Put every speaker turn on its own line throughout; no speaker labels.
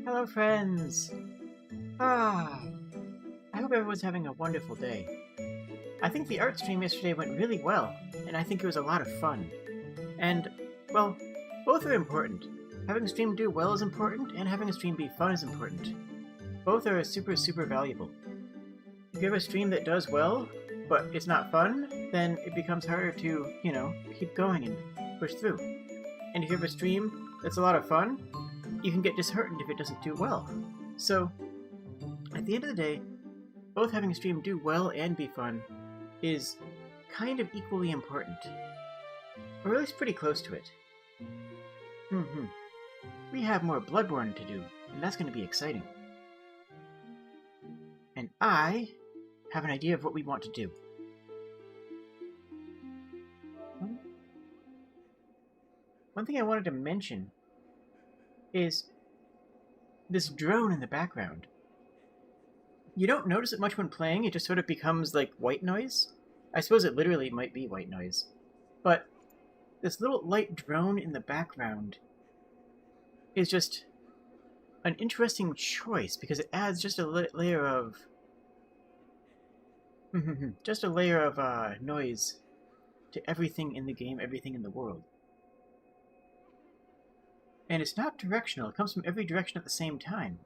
Hello, friends! Ah, I hope everyone's having a wonderful day. I think the art stream yesterday went really well, and I think it was a lot of fun. And, well, both are important. Having a stream do well is important, and having a stream be fun is important. Both are super, super valuable. If you have a stream that does well, but it's not fun, then it becomes harder to, keep going and push through. And if you have a stream that's a lot of fun, you can get disheartened if it doesn't do well. So, at the end of the day, both having a stream do well and be fun is kind of equally important. Or at least pretty close to it. We have more Bloodborne to do, and that's going to be exciting. And I have an idea of what we want to do. One thing I wanted to mention is this drone in the background. You don't notice it much when playing, it just sort of becomes like white noise. I suppose it literally might be white noise. But this little light drone in the background is just an interesting choice because it adds just a layer of noise to everything in the game, everything in the world. And it's not directional, it comes from every direction at the same time.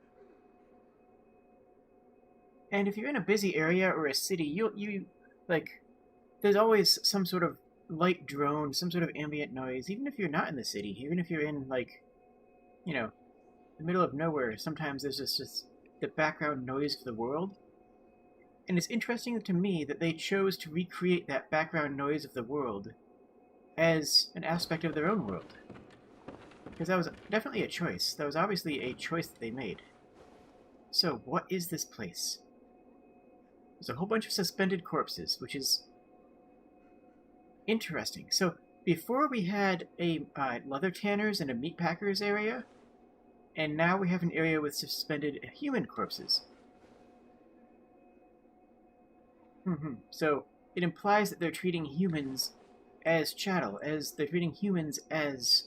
And if you're in a busy area or a city, there's always some sort of light drone, some sort of ambient noise, even if you're not in the city, even if you're in, the middle of nowhere, sometimes there's just the background noise of the world. And it's interesting to me that they chose to recreate that background noise of the world as an aspect of their own world. Because that was definitely a choice. That was obviously a choice that they made. So, what is this place? There's a whole bunch of suspended corpses, which is interesting. So, before we had a leather tanners and a meat packers area, and now we have an area with suspended human corpses. So, it implies that they're treating humans as chattel, as they're treating humans as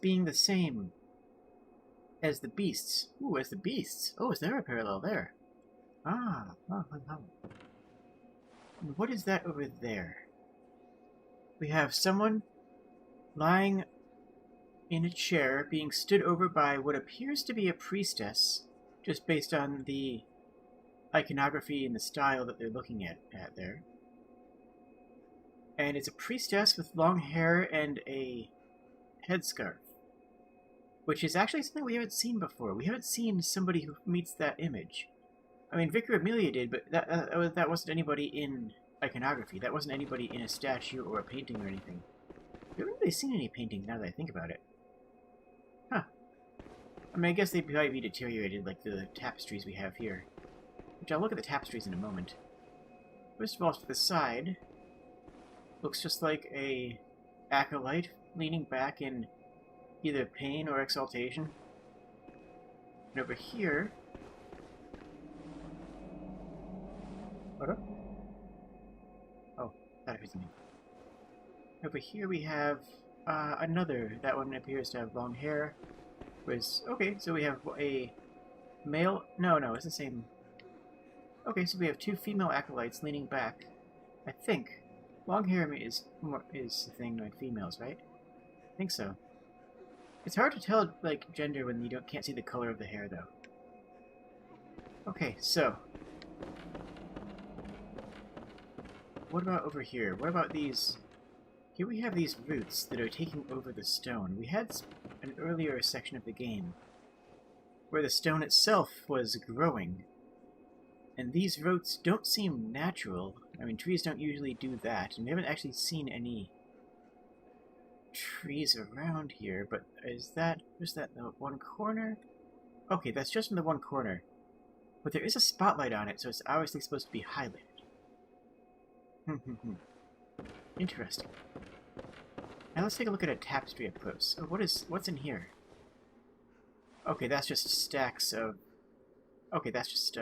being the same as the beasts. Ooh, as the beasts. Oh, is there a parallel there? What is that over there? We have someone lying in a chair being stood over by what appears to be a priestess, just based on the iconography and the style that they're looking at there. And it's a priestess with long hair and a headscarf, which is actually something we haven't seen before. We haven't seen somebody who meets that image. I mean, Vicar Amelia did, but that wasn't anybody in iconography. That wasn't anybody in a statue or a painting or anything. We haven't really seen any paintings now that I think about it. Huh. I mean, I guess they'd probably be deteriorated like the tapestries we have here. Which I'll look at the tapestries in a moment. First of all, to the side, looks just like a acolyte leaning back in either pain or exaltation. And over here... What up? Oh, that was me. Over here we have another. That one appears to have long hair. Okay, so we have a male... No, it's the same... Okay, so we have two female acolytes leaning back. I think. Long hair is the thing like females, right? I think so. It's hard to tell, like, gender when you can't see the color of the hair, though. Okay, so... What about over here? What about these... Here we have these roots that are taking over the stone. We had an earlier section of the game where the stone itself was growing. And these roots don't seem natural. I mean, trees don't usually do that, and we haven't actually seen any trees around here, but is that the one corner? Okay, that's just in the one corner. But there is a spotlight on it, so it's obviously supposed to be highlighted. Interesting. Now let's take a look at a tapestry up close. Oh, what's in here? Okay, that's just stacks of... Okay, that's just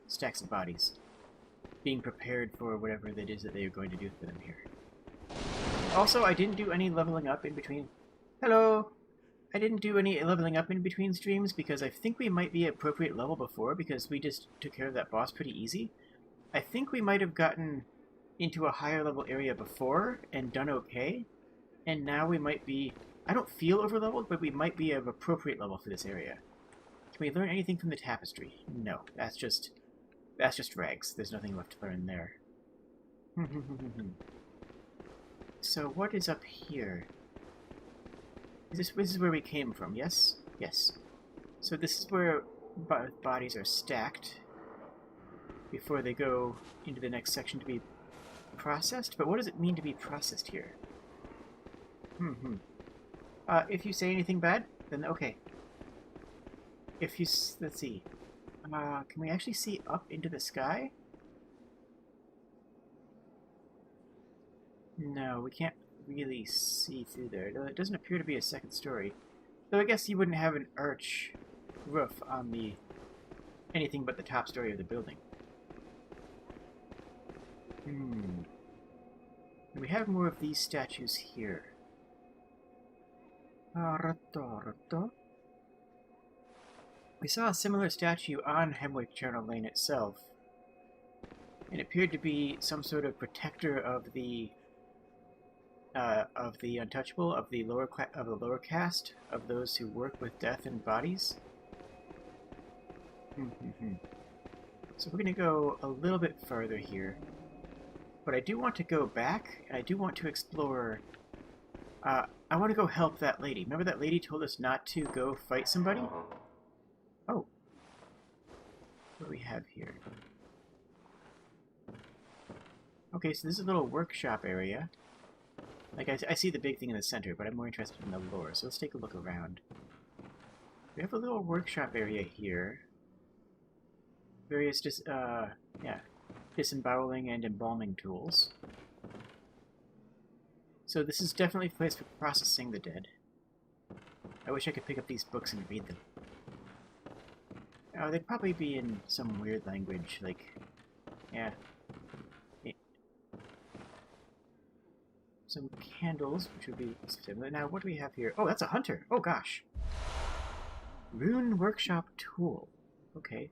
stacks of bodies being prepared for whatever it is that they are going to do for them here. Also, I didn't do any leveling up in between. Hello! I didn't do any leveling up in between streams because I think we might be at appropriate level before because we just took care of that boss pretty easy. I think we might have gotten into a higher level area before and done okay, and now we might be... I don't feel over-leveled, but we might be of appropriate level for this area. Can we learn anything from the tapestry? No, that's just rags. There's nothing left to learn there. So what is up here? This is where we came from, yes? Yes. So this is where bodies are stacked before they go into the next section to be processed. But what does it mean to be processed here? If you say anything bad, then okay. If you... let's see. Can we actually see up into the sky? No, we can't really see through there. It doesn't appear to be a second story. Though I guess you wouldn't have an arch roof on the... anything but the top story of the building. And we have more of these statues here. We saw a similar statue on Hemwick Journal Lane itself. It appeared to be some sort of protector of the untouchable, of the lower caste, of those who work with death and bodies. So we're going to go a little bit further here. But I do want to go back, and I do want to explore... I want to go help that lady. Remember that lady told us not to go fight somebody? Oh. What do we have here? Okay, so this is a little workshop area. Like, I see the big thing in the center, but I'm more interested in the lore, so let's take a look around. We have a little workshop area here. Various disemboweling and embalming tools. So this is definitely a place for processing the dead. I wish I could pick up these books and read them. Oh, they'd probably be in some weird language, like... yeah. Some candles, which would be similar. Now, what do we have here? Oh, that's a hunter! Oh, gosh! Rune Workshop Tool. Okay.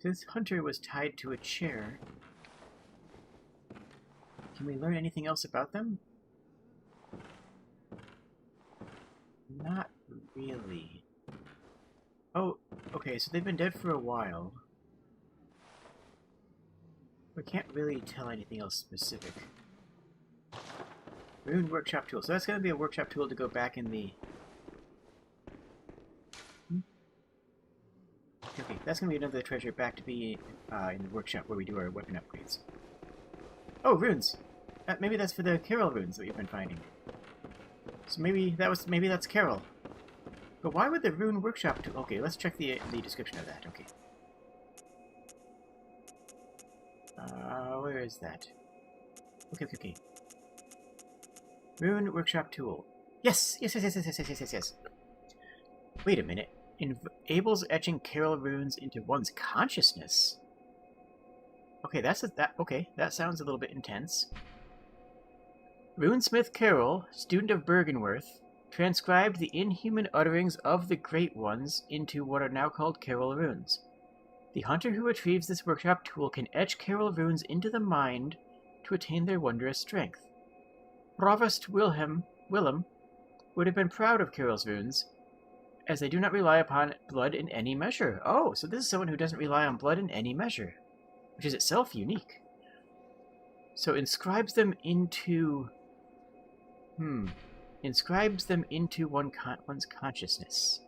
This hunter was tied to a chair. Can we learn anything else about them? Not really. Oh, okay, so they've been dead for a while. We can't really tell anything else specific. Rune Workshop Tool. So that's going to be a workshop tool to go back in the... Okay, that's going to be another treasure back to be in the workshop where we do our weapon upgrades. Oh, runes! Maybe that's for the Carol runes that we've been finding. So maybe that's Carol. But why would the Rune Workshop tool... Okay, let's check the description of that. Okay. Where is that? Okay. Rune Workshop Tool. Yes! Wait a minute. Enables etching Carol runes into one's consciousness. Okay, that sounds a little bit intense. Runesmith Carol, student of Bergenworth, transcribed the inhuman utterings of the Great Ones into what are now called Carol runes. The hunter who retrieves this workshop tool can etch Carol runes into the mind to attain their wondrous strength. Provost Willem would have been proud of Carol's runes, as they do not rely upon blood in any measure. Oh, so this is someone who doesn't rely on blood in any measure, which is itself unique. So inscribes them into... Inscribes them into one's consciousness.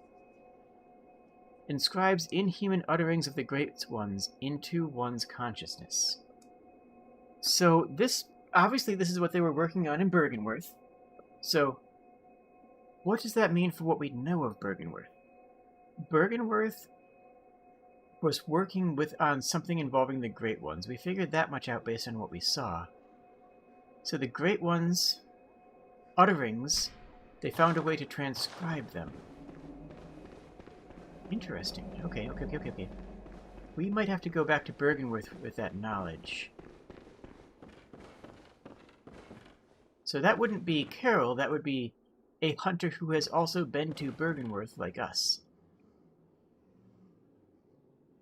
Inscribes inhuman utterings of the Great Ones into one's consciousness. So this... Obviously, this is what they were working on in Bergenworth. So, what does that mean for what we know of Bergenworth? Bergenworth was working on something involving the Great Ones. We figured that much out based on what we saw. So the Great Ones' utterings, they found a way to transcribe them. Interesting. Okay. We might have to go back to Bergenworth with that knowledge. So that wouldn't be Carol, that would be a hunter who has also been to Bergenworth like us.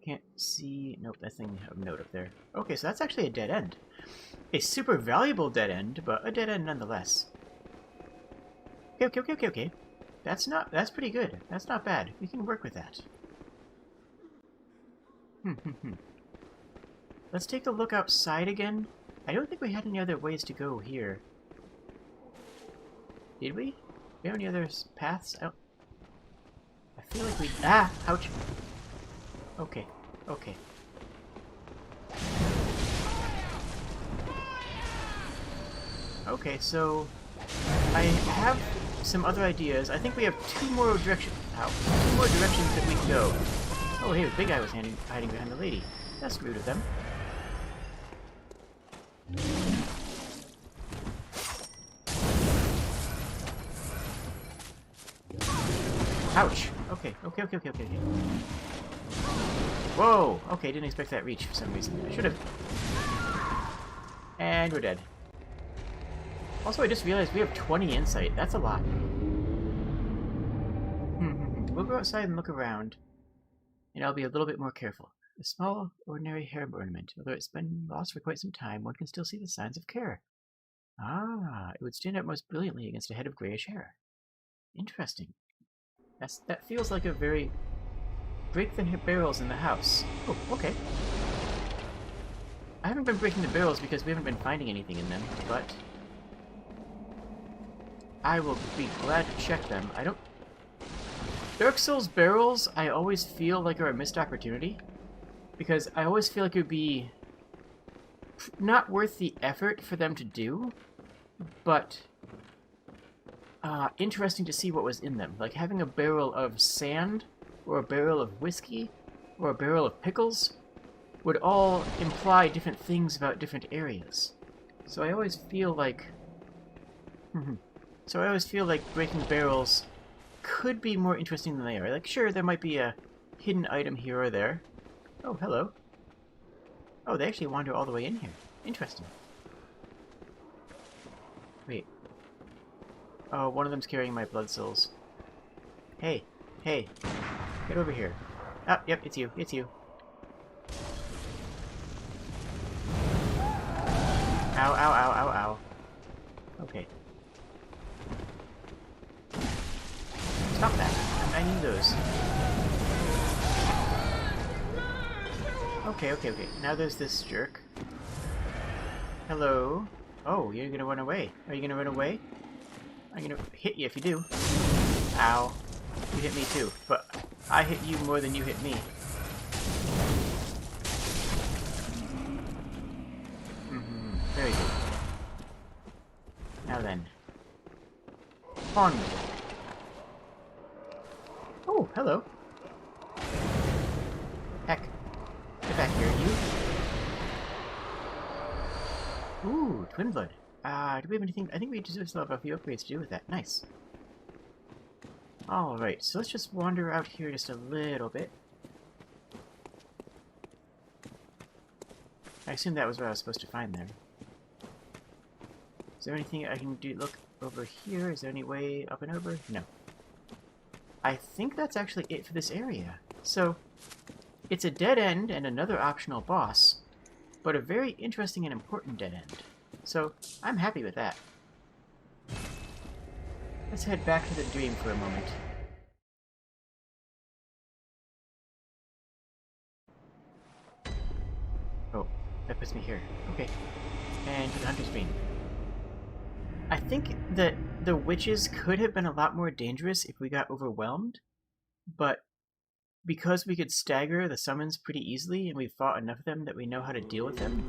Can't see... Nope, that thing have a note up there. Okay, so that's actually a dead end. A super valuable dead end, but a dead end nonetheless. Okay. That's pretty good. That's not bad. We can work with that. Let's take a look outside again. I don't think we had any other ways to go here. Did we? Do we have any other paths out? I feel like we... Ah! Ouch! Okay. Okay, so... I have some other ideas. I think we have two more directions that we can go. Oh, hey, the big guy was hiding behind the lady. That's rude of them. Ouch! Okay. Whoa! Okay, didn't expect that reach for some reason. I should have. And we're dead. Also, I just realized we have 20 insight. That's a lot. We'll go outside and look around. And I'll be a little bit more careful. A small, ordinary hair ornament. Although it's been lost for quite some time, one can still see the signs of care. Ah, it would stand out most brilliantly against a head of grayish hair. Interesting. That feels like a very... Break the barrels in the house. Oh, okay. I haven't been breaking the barrels because we haven't been finding anything in them, but... I will be glad to check them. I don't... Dark Souls barrels, I always feel like are a missed opportunity. Because I always feel like it would be... not worth the effort for them to do, but... interesting to see what was in them. Like having a barrel of sand, or a barrel of whiskey, or a barrel of pickles, would all imply different things about different areas. So I always feel like... breaking barrels could be more interesting than they are. Like, sure, there might be a hidden item here or there. Oh, hello. Oh, they actually wander all the way in here. Interesting. Wait. Oh, one of them's carrying my blood souls. Hey. Get over here. Ah, yep, it's you. Ow. Okay. Stop that. I need those. Okay. Now there's this jerk. Hello. Oh, you're gonna run away. Are you gonna run away? I'm gonna hit you if you do. Ow. You hit me too, but I hit you more than you hit me. Very good. Now then. Pond. Oh, hello. Heck. Get back here, you. Ooh, twin blood. Do we have anything? I think we just still have a few upgrades to do with that. Nice. Alright, so let's just wander out here just a little bit. I assume that was what I was supposed to find there. Is there anything I can do? Look over here. Is there any way up and over? No. I think that's actually it for this area. So, it's a dead end and another optional boss, but a very interesting and important dead end. So, I'm happy with that. Let's head back to the dream for a moment. Oh, that puts me here. Okay. And to the Hunter's Dream. I think that the witches could have been a lot more dangerous if we got overwhelmed, but because we could stagger the summons pretty easily and we fought enough of them that we know how to deal with them,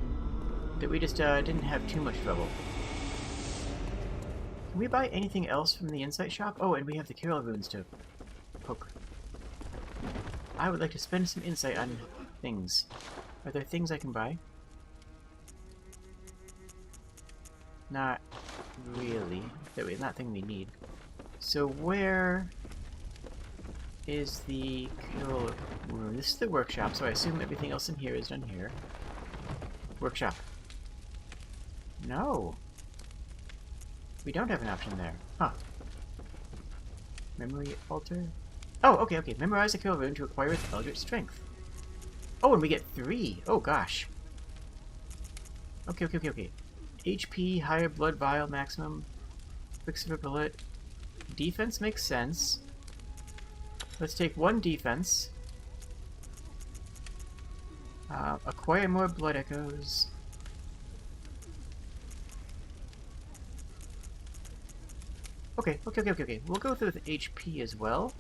that we just didn't have too much trouble. Can we buy anything else from the Insight Shop? Oh, and we have the Carol runes to poke. I would like to spend some insight on things. Are there things I can buy? Not really. Not thing we need. So where is the Carol room? This is the workshop, so I assume everything else in here is done here. Workshop. No. We don't have an option there. Huh. Memory altar? Oh, okay, okay. Memorize the kill rune to acquire its Eldritch Strength. Oh, and we get 3. Oh, gosh. Okay, okay, okay, okay. HP, higher blood vial maximum. Quicksilver bullet. Defense makes sense. Let's take 1 defense. Acquire more blood echoes. Okay, okay, okay, okay, okay. We'll go through with HP as well.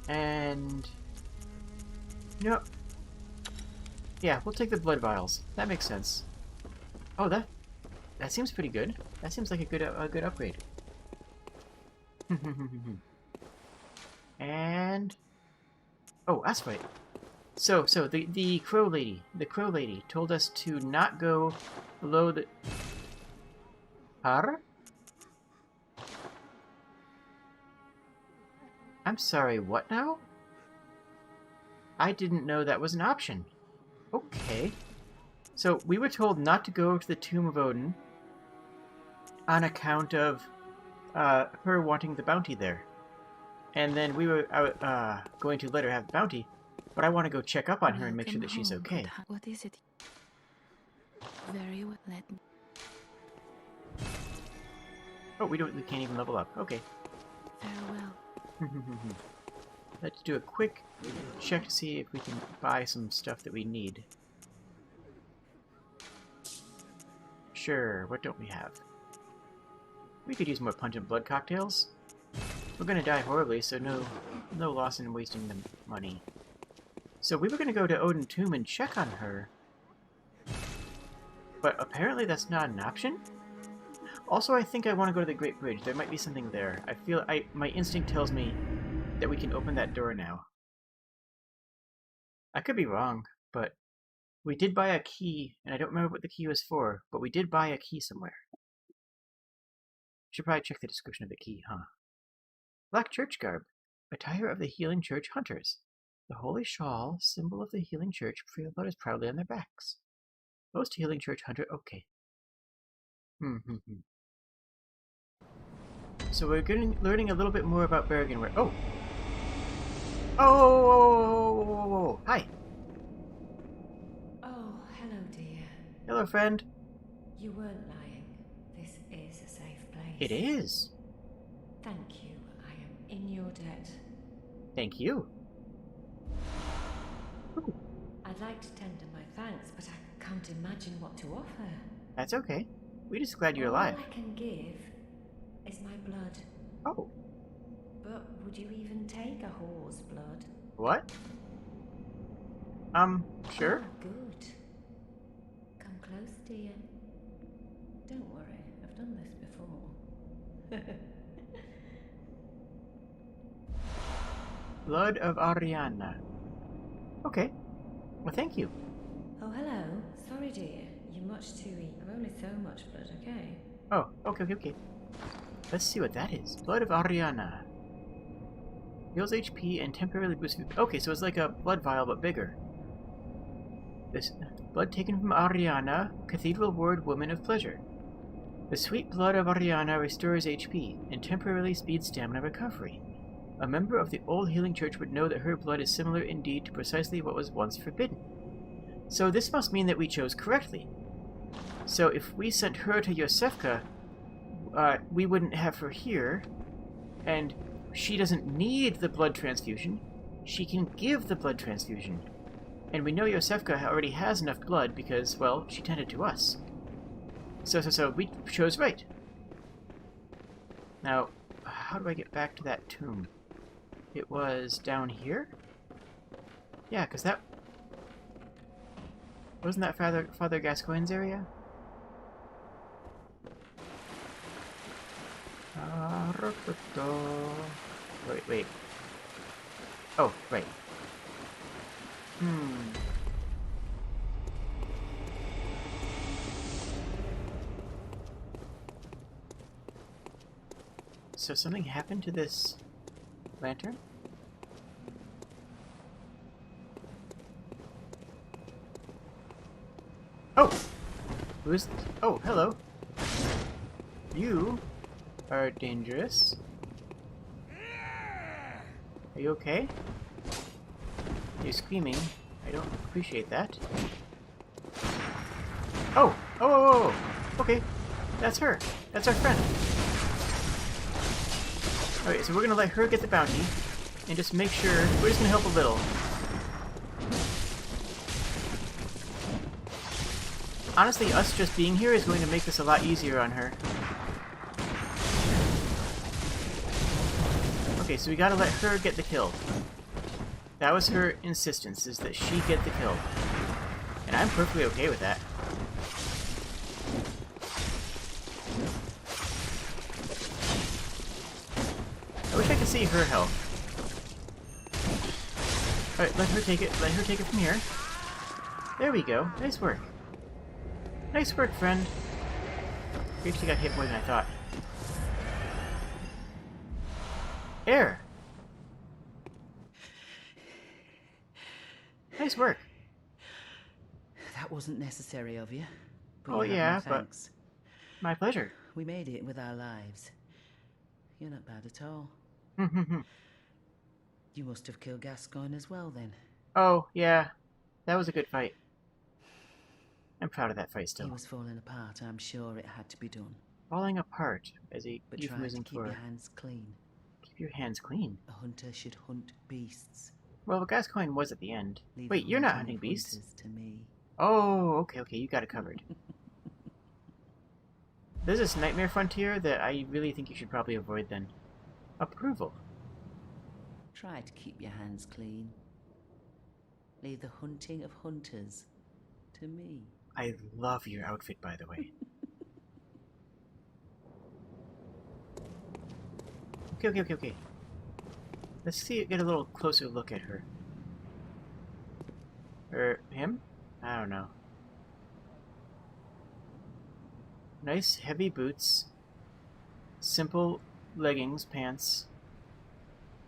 And... no. Yeah, we'll take the blood vials. That makes sense. Oh, that seems pretty good. That seems like a good upgrade. And... oh, that's right. So the crow lady told us to not go below the... Har? I'm sorry, what now? I didn't know that was an option. Okay. So, we were told not to go to the Tomb of Odin on account of her wanting the bounty there. And then we were going to let her have the bounty, but I want to go check up on her and make sure that she's okay.
What is it? Very well, let me...
Oh, we can't even level up. Okay.
Farewell.
Let's do a quick check to see if we can buy some stuff that we need. Sure, what don't we have? We could use more pungent blood cocktails. We're gonna die horribly, so no loss in wasting the money. So we were gonna go to Odin Tomb and check on her. But apparently that's not an option? Also, I think I want to go to the Great Bridge. There might be something there. My instinct tells me that we can open that door now. I could be wrong, but we did buy a key, and I don't remember what the key was for, but we did buy a key somewhere. Should probably check the description of the key, huh? Black church garb. Attire of the Healing Church Hunters. The holy shawl, symbol of the Healing Church, feel letters proudly on their backs. Most Healing Church Hunter... okay. So we're learning a little bit more about Bergen. Oh! Oh! Hi!
Oh, hello, dear.
Hello, friend.
You weren't lying. This is a safe place.
It is.
Thank you. I am in your debt.
Thank you. Ooh.
I'd like to tender my thanks, but I can't imagine what to offer.
That's okay. We're just glad you're
All
alive.
I can give is my blood.
Oh.
But would you even take a whore's blood?
What? Sure.
Oh, good. Come close, dear. Don't worry, I've done this before.
Blood of Ariana. Okay. Well, thank you.
Oh, hello. Sorry, dear. You're much too weak. I've only so much blood, okay?
Oh, okay. Let's see what that is. Blood of Ariana. Heals HP and temporarily boosts... okay, so it's like a blood vial, but bigger. This blood taken from Ariana, Cathedral Ward Woman of Pleasure. The sweet blood of Ariana restores HP and temporarily speeds stamina recovery. A member of the old healing church would know that her blood is similar indeed to precisely what was once forbidden. So this must mean that we chose correctly. So if we sent her to Yosefka, we wouldn't have her here, and she doesn't need the blood transfusion. She can give the blood transfusion. And we know Yosefka already has enough blood because, well, she tended to us. So we chose right. Now, how do I get back to that tomb? It was down here? Yeah, because that... wasn't that Father Gascoigne's area? Wait. Oh, right. So something happened to this lantern? Oh! Who's... Oh, hello. You are dangerous. Are you okay? You're screaming. I don't appreciate that. Oh! Oh, oh, oh, oh! Okay. That's her. That's our friend. Alright, so we're gonna let her get the bounty. And just make sure... We're just gonna help a little. Honestly, us just being here is going to make this a lot easier on her. Okay, so we gotta let her get the kill. That was her insistence, is that she get the kill. And I'm perfectly okay with that. I wish I could see her health. Alright, let her take it. Let her take it from here. There we go. Nice work. Nice work, friend. We actually got hit more than I thought. Air! Nice work.
That wasn't necessary of you. But
Oh,
you have
yeah,
my
but...
thanks.
My pleasure.
We made it with our lives. You're not bad at all. You must have killed Gascoigne as well, then.
Oh, yeah. That was a good fight. I'm proud of that fight still.
He was falling apart. I'm sure it had to be done.
Falling apart as a
But try to
euphemism
keep
for...
your hands clean.
Keep your hands clean.
A hunter should hunt beasts.
Well, Gascoigne was at the end.
Leave
Wait,
the
you're not
hunting
hunting
of
beasts?
hunters to me.
Oh, okay, okay, you got it covered. There's this nightmare frontier that I really think you should probably avoid then. Approval.
Try to keep your hands clean. Leave the hunting of hunters to me.
I love your outfit, by the way. Okay, okay, okay, okay. Let's see, get a little closer look at her. Or him? I don't know. Nice heavy boots. Simple leggings, pants.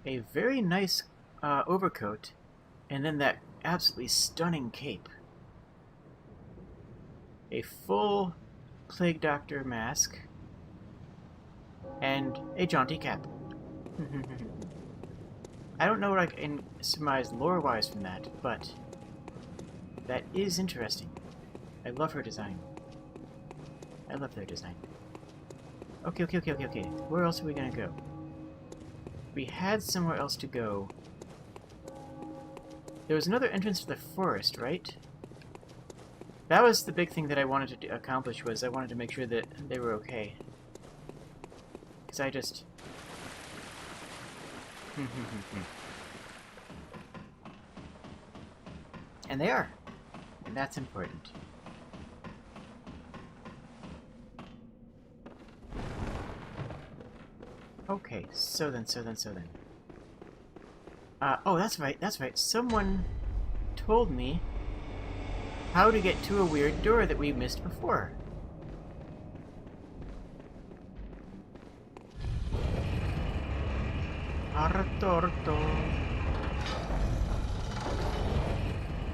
A very nice overcoat. And then that absolutely stunning cape. A full Plague Doctor mask. And a jaunty cap. I don't know what I can surmise lore-wise from that, but that is interesting. I love her design. I love their design. Okay, okay, okay, okay, okay. Where else are we gonna go? We had somewhere else to go. There was another entrance to the forest, right? That was the big thing that I wanted to accomplish, was I wanted to make sure that they were okay. Because I just... And they are. And that's important. Okay, so then. Oh, that's right. Someone told me how to get to a weird door that we missed before.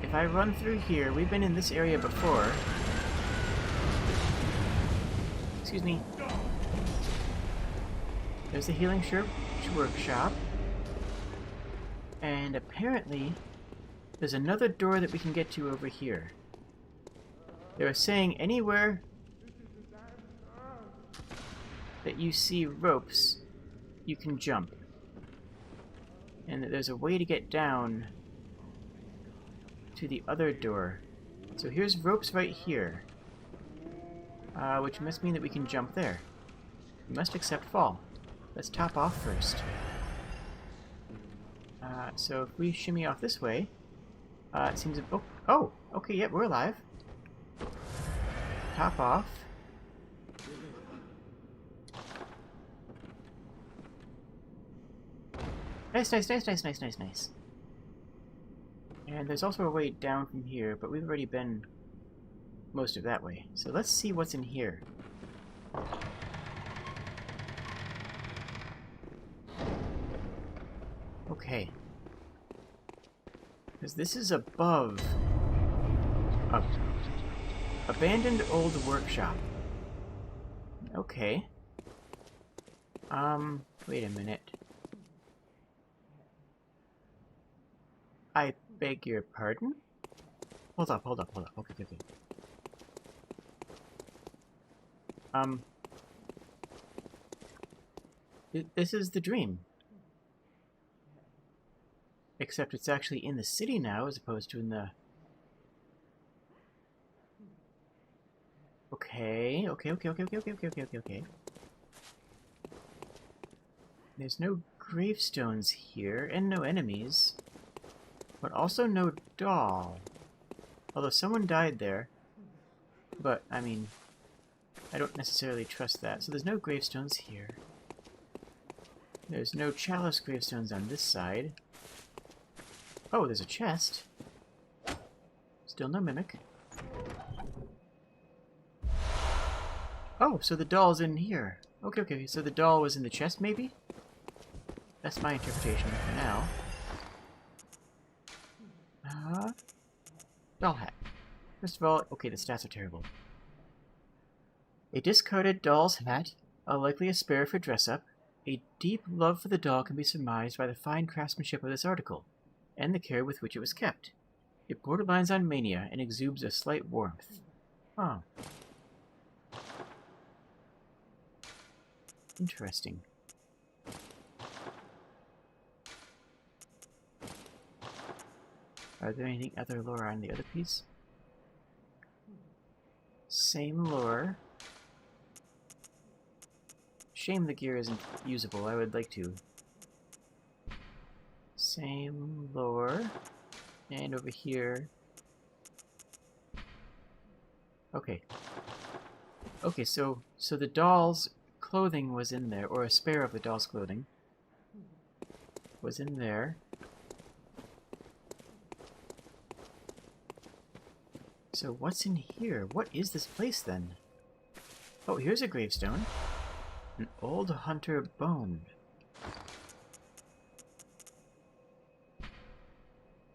If I run through here, we've been in this area before. Excuse me. There's the healing workshop. And apparently, there's another door that we can get to over here. They were saying anywhere that you see ropes, you can jump. And that there's a way to get down to the other door. So here's ropes right here. Which must mean that we can jump there. We must accept fall. Let's top off first. So if we shimmy off this way, it seems... Oh! Okay, yep, we're alive. Top off. Nice. And there's also a way down from here, but we've already been most of that way. So let's see what's in here. Okay. Because this is above Abandoned old workshop. Okay. Wait a minute. I beg your pardon? Hold up. Okay. This is the dream. Except it's actually in the city now, as opposed to in the... Okay. There's no gravestones here, and no enemies. But also no doll. Although someone died there. But, I mean, I don't necessarily trust that. So there's no gravestones here. There's no chalice gravestones on this side. Oh, there's a chest. Still no mimic. Oh, so the doll's in here. Okay. So the doll was in the chest, maybe? That's my interpretation for now. Doll hat. First of all, okay, the stats are terrible. A discarded doll's hat, likely a spare for dress-up. A deep love for the doll can be surmised by the fine craftsmanship of this article, and the care with which it was kept. It borderlines on mania and exudes a slight warmth. Oh. Interesting. Are there anything other lore on the other piece? Same lore. Shame the gear isn't usable. I would like to. Same lore. And over here. Okay. Okay, so the doll's clothing was in there, or a spare of the doll's clothing was in there. So what's in here? What is this place then? Oh, here's a gravestone. An old hunter bone.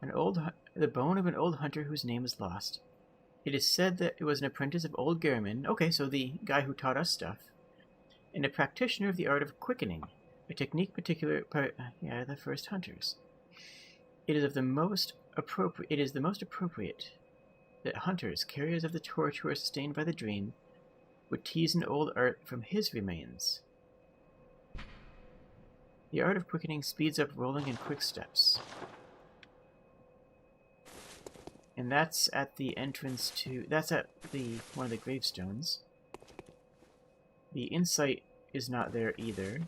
The bone of an old hunter whose name is lost. It is said that it was an apprentice of old Gehrman, okay, so the guy who taught us stuff, and a practitioner of the art of quickening, a technique the first hunters. It is the most appropriate that hunters, carriers of the torch who are sustained by the dream, would tease an old art from his remains. The art of quickening speeds up rolling in quick steps. And that's at the entrance to... That's at one of the gravestones. The insight is not there either.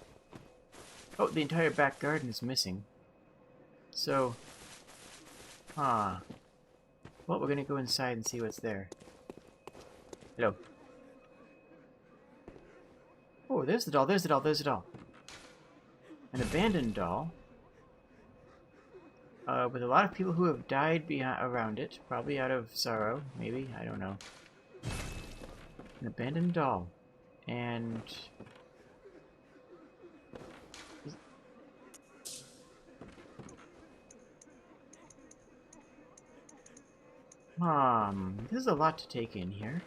Oh, the entire back garden is missing. So... Well, we're gonna go inside and see what's there. Hello. Oh, there's the doll, there's the doll. An abandoned doll. With a lot of people who have died around it. Probably out of sorrow, maybe. I don't know. An abandoned doll. And... this is a lot to take in here.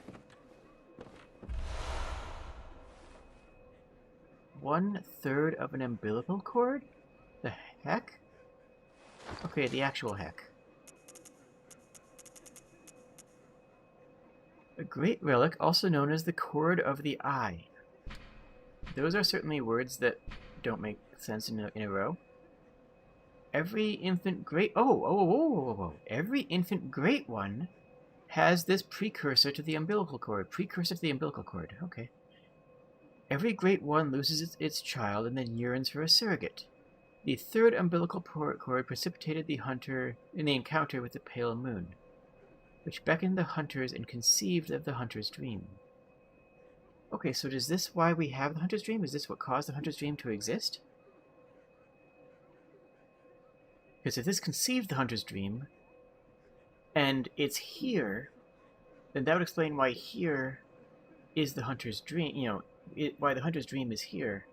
1/3 of an umbilical cord? The heck? Okay, the actual heck. A great relic, also known as the cord of the eye. Those are certainly words that don't make sense in a row. Every infant great... Oh. Every infant great one has this precursor to the umbilical cord. Okay. Every great one loses its child and then yearns for a surrogate. The third umbilical cord precipitated the hunter in the encounter with the pale moon, which beckoned the hunters and conceived of the hunter's dream. Okay, so is this why we have the hunter's dream? Is this what caused the hunter's dream to exist? Because if this conceived the hunter's dream, and it's here, then that would explain why here is the hunter's dream, why the hunter's dream is here,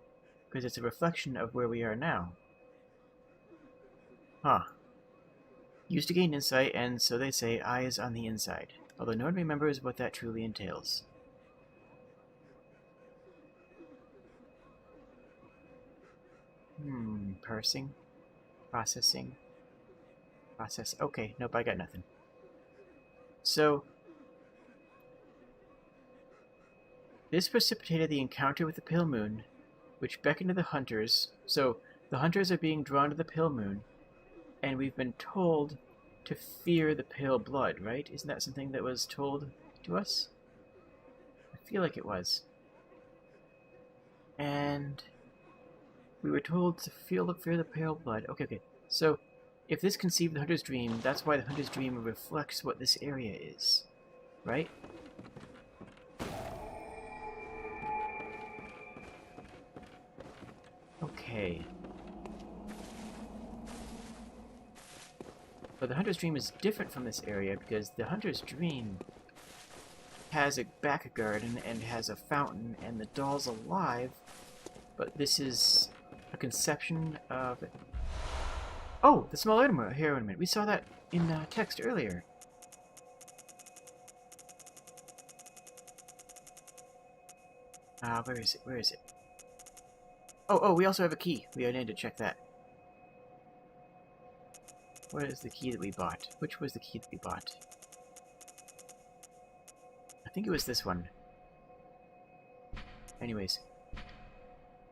because it's a reflection of where we are now. Used to gain insight, and so they say, eye is on the inside. although no one remembers what that truly entails. Parsing. Processing. Process. Okay, nope, I got nothing. So, this precipitated the encounter with the Pale Moon, which beckoned to the hunters. So, the hunters are being drawn to the Pale Moon, and we've been told to fear the pale blood, right? Isn't that something that was told to us? I feel like it was. And we were told to fear the pale blood. Okay. So, if this conceived the hunter's dream, that's why the hunter's dream reflects what this area is, right? Okay. But the hunter's dream is different from this area because the hunter's dream has a back garden and has a fountain and the doll's alive, but this is a conception of... Oh, the small hair ornament. We saw that in text earlier. Where is it? Where is it? Oh, we also have a key. We need to check that. What is the key that we bought? Which was the key that we bought? I think it was this one. Anyways.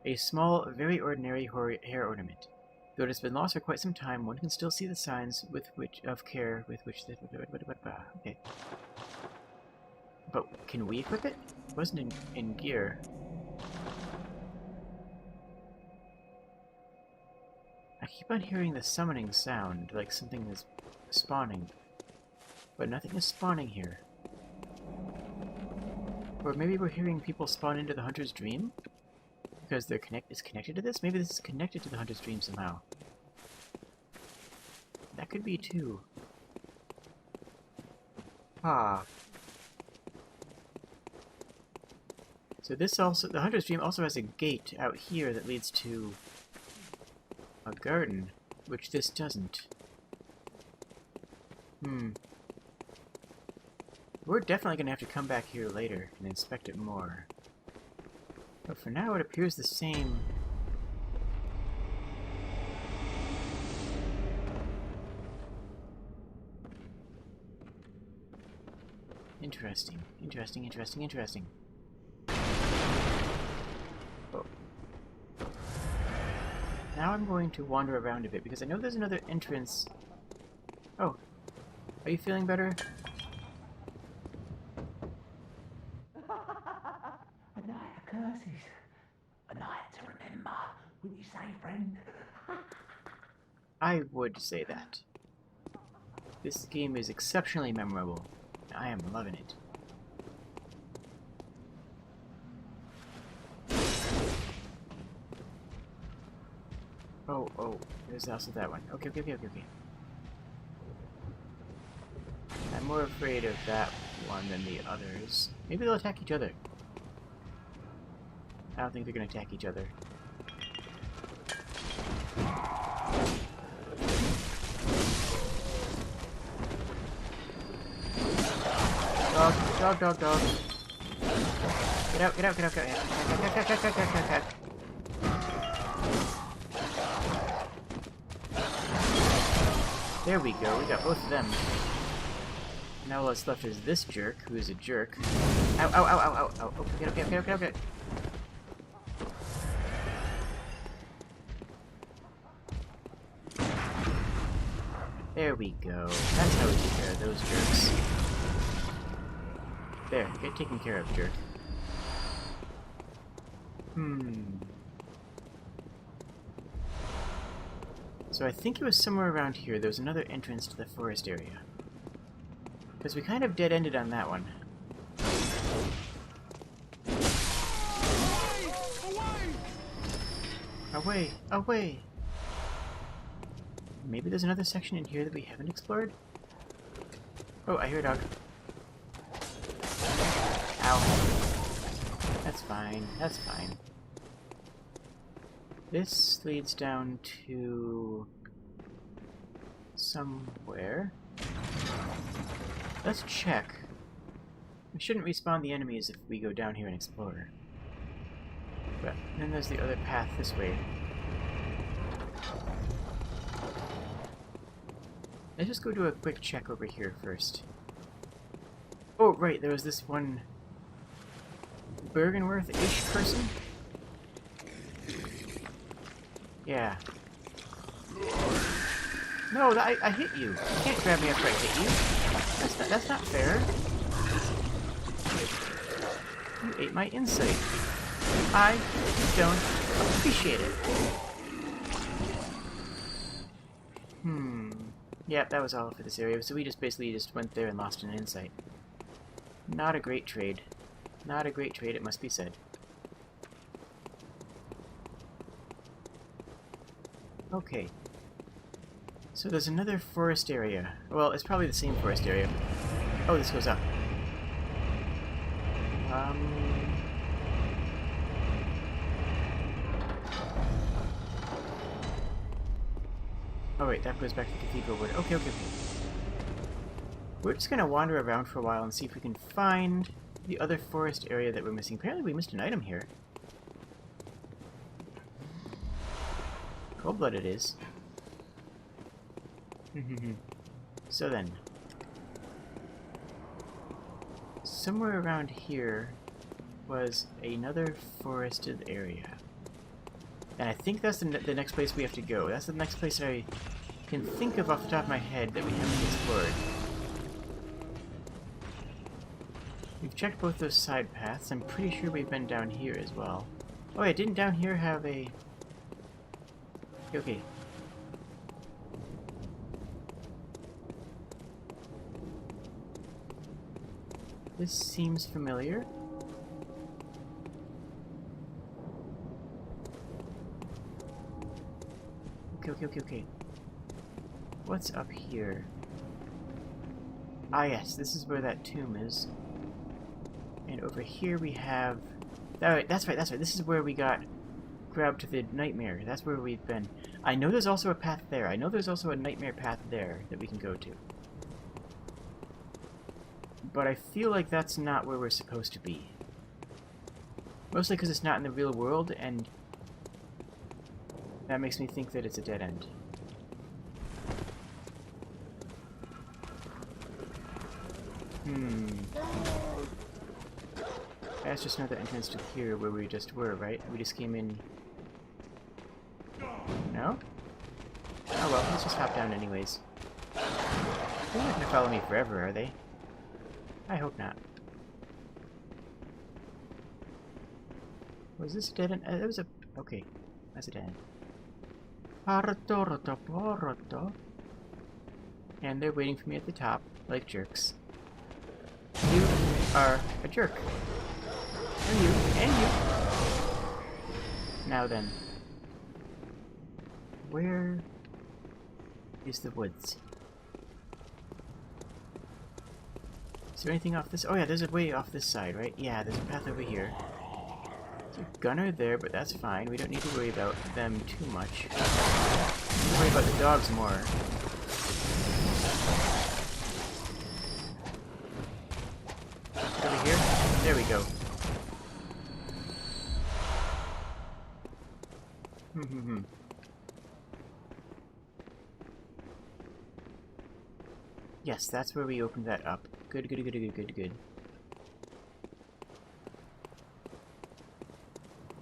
A small, very ordinary hair ornament. Though it has been lost for quite some time, one can still see the signs of care with which the... Okay. But can we equip it? It wasn't in gear. I keep on hearing the summoning sound, like something is spawning. But nothing is spawning here. Or maybe we're hearing people spawn into the hunter's dream? Because it's connected to this? Maybe this is connected to the hunter's dream somehow. That could be too. Ah. So this also, the hunter's dream also has a gate out here that leads to a garden, which this doesn't. We're definitely going to have to come back here later and inspect it more. But for now, it appears the same. Interesting. Oh. Now I'm going to wander around a bit, because I know there's another entrance. Oh. Are you feeling better?
A night of curses. A night to remember. Wouldn't you say, friend?
I would say that. This game is exceptionally memorable. I am loving it. Oh, there's also that one. Okay. I'm more afraid of that one than the others. Maybe they'll attack each other. I don't think they're gonna attack each other. Dog. Get out. There we go, we got both of them. Now what's left is this jerk, who is a jerk. Ow. Oh, get up. There we go. That's how we take care of those jerks. There, get taken care of, jerk. So I think it was somewhere around here. There was another entrance to the forest area. Because we kind of dead-ended on that one. Away! Maybe there's another section in here that we haven't explored? Oh, I hear a dog. Ow. That's fine. This leads down to... somewhere. Let's check. We shouldn't respawn the enemies if we go down here and explore. But then there's the other path this way. Let's just go do a quick check over here first. Oh, right, there was this one Bergenworth-ish person? Yeah. No, I hit you. You can't grab me after I hit you. That's not fair. You ate my insight. I don't appreciate it. Yep, that was all for this area. So we just basically went there and lost an insight. Not a great trade. Not a great trade, it must be said. Okay. So there's another forest area. Well, it's probably the same forest area. Oh, this goes up. Oh wait, that goes back to the cathedral wood. Okay. We're just gonna wander around for a while and see if we can find the other forest area that we're missing. Apparently we missed an item here. Cold-blood it is. So then. Somewhere around here was another forested area. And I think that's the next place we have to go. That's the next place that I can think of off the top of my head that we haven't explored. We've checked both those side paths. I'm pretty sure we've been down here as well. Oh yeah, didn't down here have a... Okay. This seems familiar. Okay. What's up here? Ah yes, this is where that tomb is. And over here we have... That's right. This is where we got grabbed to the nightmare. That's where we've been. I know there's also a path there. I know there's also a nightmare path there that we can go to. But I feel like that's not where we're supposed to be. Mostly because it's not in the real world, and that makes me think that it's a dead end. That's just another entrance to here where we just were, right? We just came in... No? Oh well, let's just hop down anyways. They're not gonna follow me forever, are they? I hope not. Was this a dead end? That was a... Okay, that's a dead end. And they're waiting for me at the top, like jerks. You are a jerk. And you. Now then. Where is the woods? Is there anything off this? Oh yeah, there's a way off this side, right? Yeah, there's a path over here. There's a gunner there, but that's fine. We don't need to worry about them too much. We'll worry about the dogs more. Over here? There we go. Yes, that's where we opened that up. Good.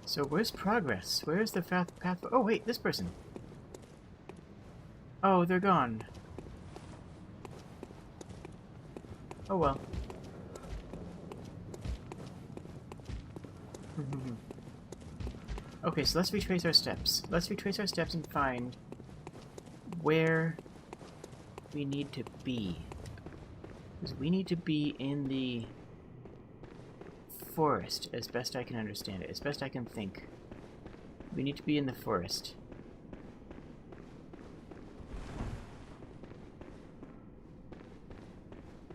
So where's progress? Where's the path? Oh wait, this person. Oh, they're gone. Oh well. Okay, so let's retrace our steps. Let's retrace our steps and find where we need to be. Because we need to be in the forest, as best I can understand it, as best I can think. We need to be in the forest.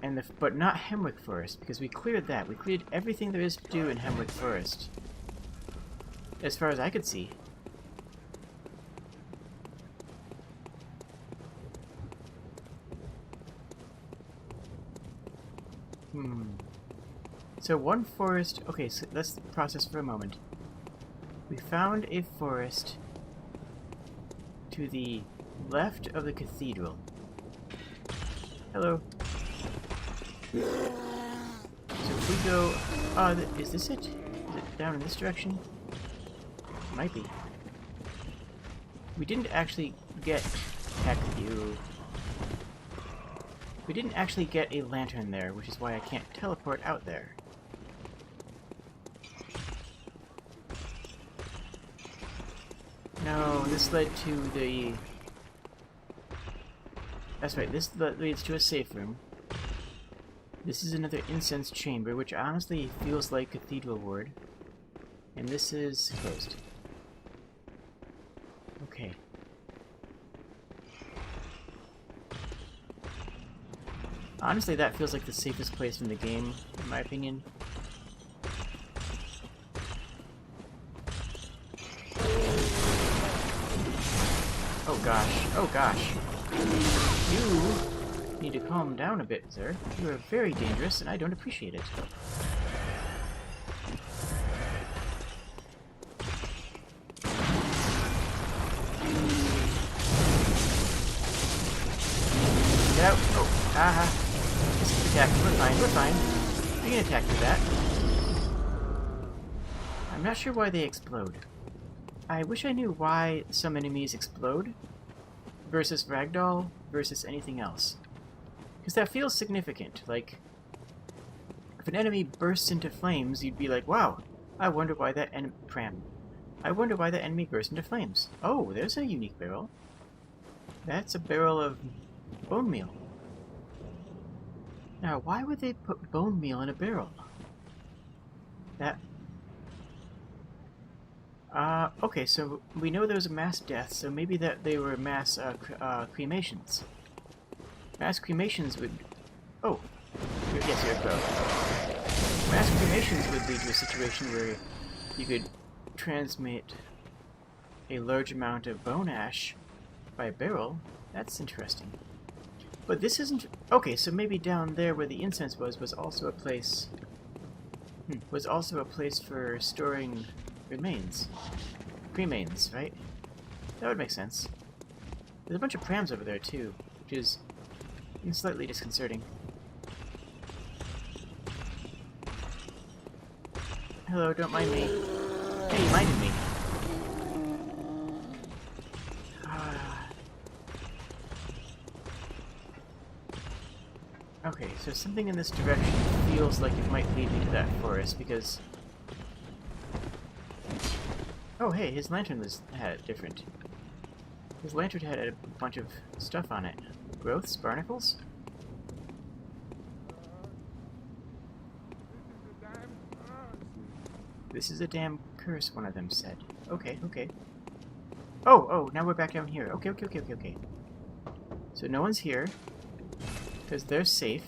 And but not Hemwick Forest, because we cleared that. We cleared everything there is to do in Hemwick Forest. As far as I could see. So one forest... Okay, so let's process for a moment. We found a forest to the left of the cathedral. Hello. So if we go... is this it? Is it down in this direction? Might be. We didn't actually get... Heck you. We didn't actually get a lantern there, which is why I can't teleport out there. No, this led to the... That's right, this leads to a safe room. This is another incense chamber, which honestly feels like Cathedral Ward. And this is closed. Okay. Honestly, that feels like the safest place in the game, in my opinion. Oh gosh, oh gosh. You need to calm down a bit, sir. You are very dangerous, and I don't appreciate it. Get out! Oh, aha! Just keep attacking. We're fine, we're fine. We can attack through that. I'm not sure why they explode. I wish I knew why some enemies explode versus ragdoll versus anything else. Because that feels significant. Like, if an enemy bursts into flames, you'd be like, wow, I wonder why that I wonder why that enemy burst into flames. Oh, there's a unique barrel. That's a barrel of bone meal. Now, why would they put bone meal in a barrel? That... okay, so we know there was a mass death, so maybe that they were mass, cremations. Mass cremations would... Oh. Yes, you're a crow. Mass cremations would lead to a situation where you could transmit a large amount of bone ash by a barrel. That's interesting. But this isn't... Okay, so maybe down there where the incense was also a place... was also a place for storing remains. Cremains, right? That would make sense. There's a bunch of prams over there, too, which is slightly disconcerting. Hello, don't mind me. Hey, you minded me. Okay, so something in this direction feels like it might lead me to that forest, because... Oh, hey, his lantern had it different. His lantern had a bunch of stuff on it. Growths? Barnacles? This is a damn curse, one of them said. Okay, okay. Oh, now we're back down here. Okay. So no one's here. Because they're safe.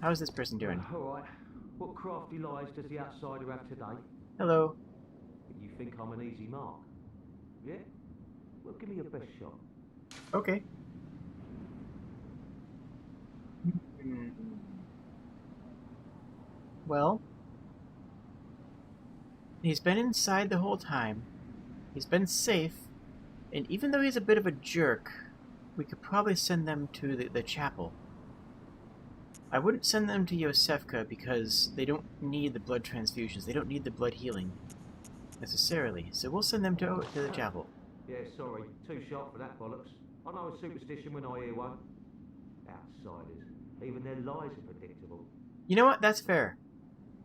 How is this person doing?
Alright. What crafty lies does the outsider have today?
Hello.
You think I'm an easy mark? Yeah? Well, give me your best shot.
Okay. Well, he's been inside the whole time. He's been safe. And even though he's a bit of a jerk, we could probably send them to the chapel. I wouldn't send them to Yosefka because they don't need the blood transfusions. They don't need the blood healing necessarily. So we'll send them to the chapel.
Yeah, sorry. Too sharp for that bollocks. I know a superstition when I hear one. Outsiders. Even their lies are predictable.
You know what? That's fair.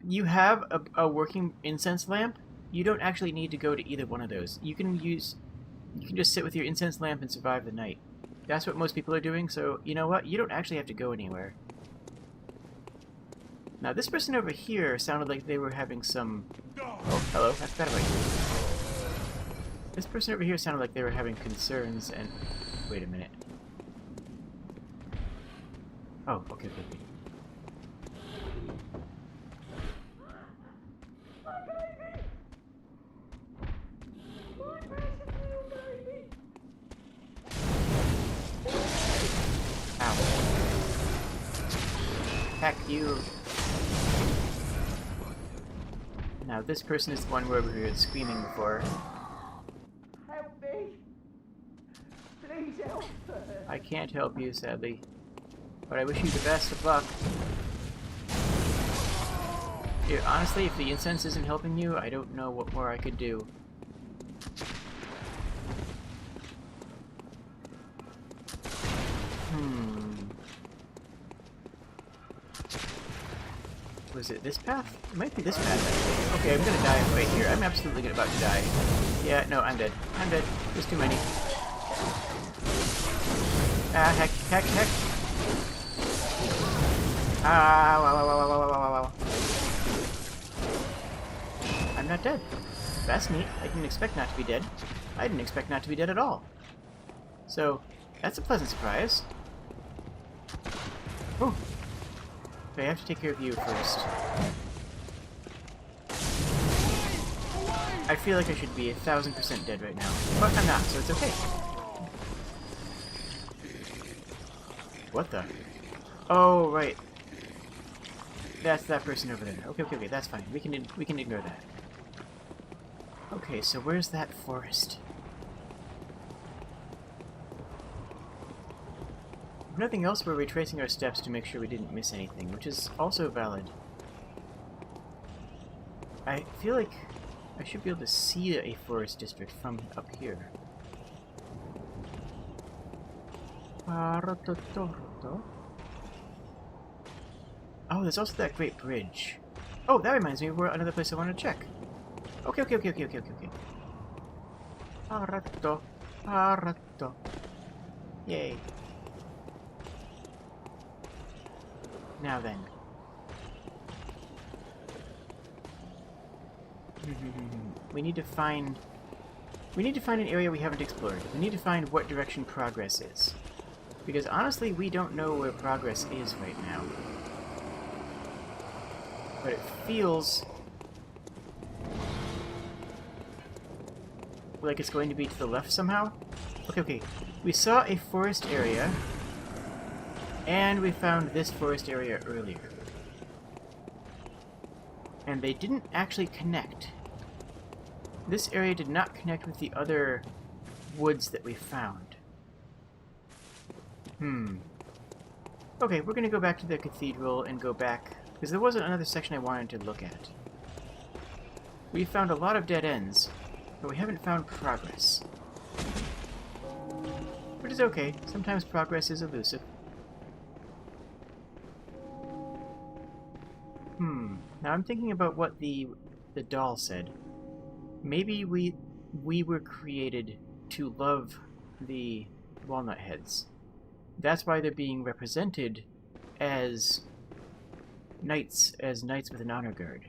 You have a working incense lamp. You don't actually need to go to either one of those. You can just sit with your incense lamp and survive the night. That's what most people are doing, so you know what? You don't actually have to go anywhere. Now, this person over here sounded like they were having some... Oh, hello. I forgot about you. This person over here sounded like they were having concerns and... Wait a minute. Oh, okay. Ow. Heck you. Now, this person is the one where we were screaming before.
Help me! Please help!
I can't help you, sadly. But I wish you the best of luck. Here, honestly, if the incense isn't helping you, I don't know what more I could do. Was it this path? It might be this path, actually. Okay, I'm gonna die right here. I'm absolutely about to die. Yeah, no, I'm dead. I'm dead. There's too many. Ah, heck, heck, heck. Ah, wow, wow, wow, wow, wow, wow, wow. I'm not dead. That's neat. I didn't expect not to be dead. I didn't expect not to be dead at all. So, that's a pleasant surprise. Oh. Okay, I have to take care of you first. I feel like I should be 1000% dead right now, but I'm not, so it's okay. What the? Oh, right. That's that person over there. Okay, okay, okay, that's fine. We can ignore that. Okay, so where's that forest? If nothing else, we're retracing our steps to make sure we didn't miss anything, which is also valid. I feel like I should be able to see a forest district from up here. Oh, there's also that great bridge. Oh, that reminds me of another place I want to check. Okay, okay, okay, okay, okay, okay, okay. Arato. Arato. Yay. Now then. We need to find an area we haven't explored. We need to find what direction progress is. Because honestly, we don't know where progress is right now. But it feels like it's going to be to the left somehow. Okay, okay. We saw a forest area, and we found this forest area earlier. And they didn't actually connect. This area did not connect with the other woods that we found. Okay, we're gonna go back to the cathedral and go back, because there was another section I wanted to look at. We found a lot of dead ends, but we haven't found progress. Which is okay. Sometimes progress is elusive. Now I'm thinking about what the doll said. Maybe we were created to love the walnut heads. That's why they're being represented as knights with an honor guard.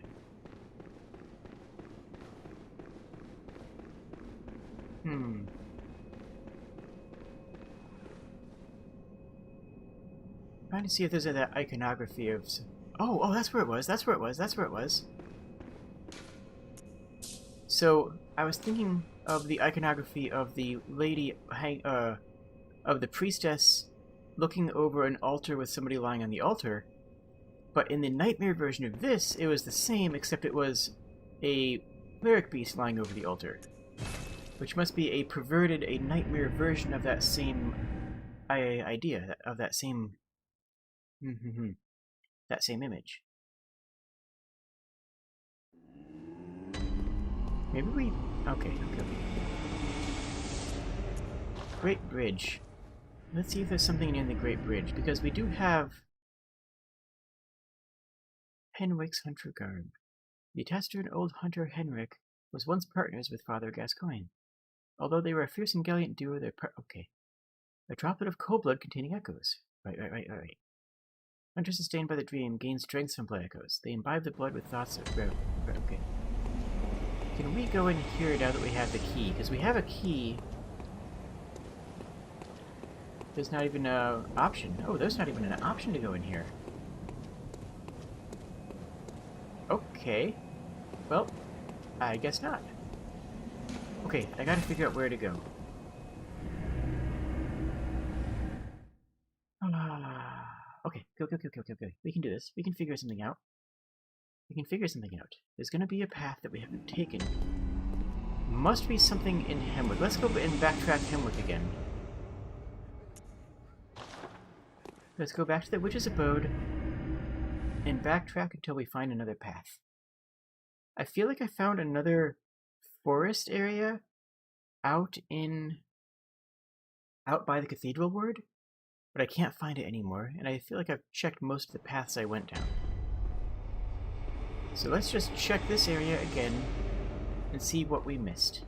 Trying to see if there's that iconography of... Oh, that's where it was. That's where it was. That's where it was. So, I was thinking of the iconography of the lady, of the priestess looking over an altar with somebody lying on the altar. But in the nightmare version of this, it was the same, except it was a cleric beast lying over the altar. Which must be a perverted, a nightmare version of that same idea, of that same... that same image. Maybe we... Okay. Great Bridge. Let's see if there's something in the Great Bridge, because we do have... Henwick's hunter garb. The taciturn old hunter Henrik was once partners with Father Gascoigne. Although they were a fierce and gallant duo, okay. A droplet of cold blood containing echoes. Right. Hunter sustained by the dream gain strength from blood echoes. They imbibe the blood with thoughts of... Okay. Can we go in here now that we have the key? Because we have a key. There's not even an option. Oh, there's not even an option to go in here. Okay. Well, I guess not. Okay, I gotta figure out where to go. Okay, go. We can do this. We can figure something out. we can figure something out. There's going to be a path that we haven't taken. Must be something in Hemwood. Let's go and backtrack Hemwood again. Let's go back to the witch's abode and backtrack until we find another path. I feel like I found another forest area out by the cathedral ward, but I can't find it anymore, and I feel like I've checked most of the paths I went down. So let's just check this area again and see what we missed.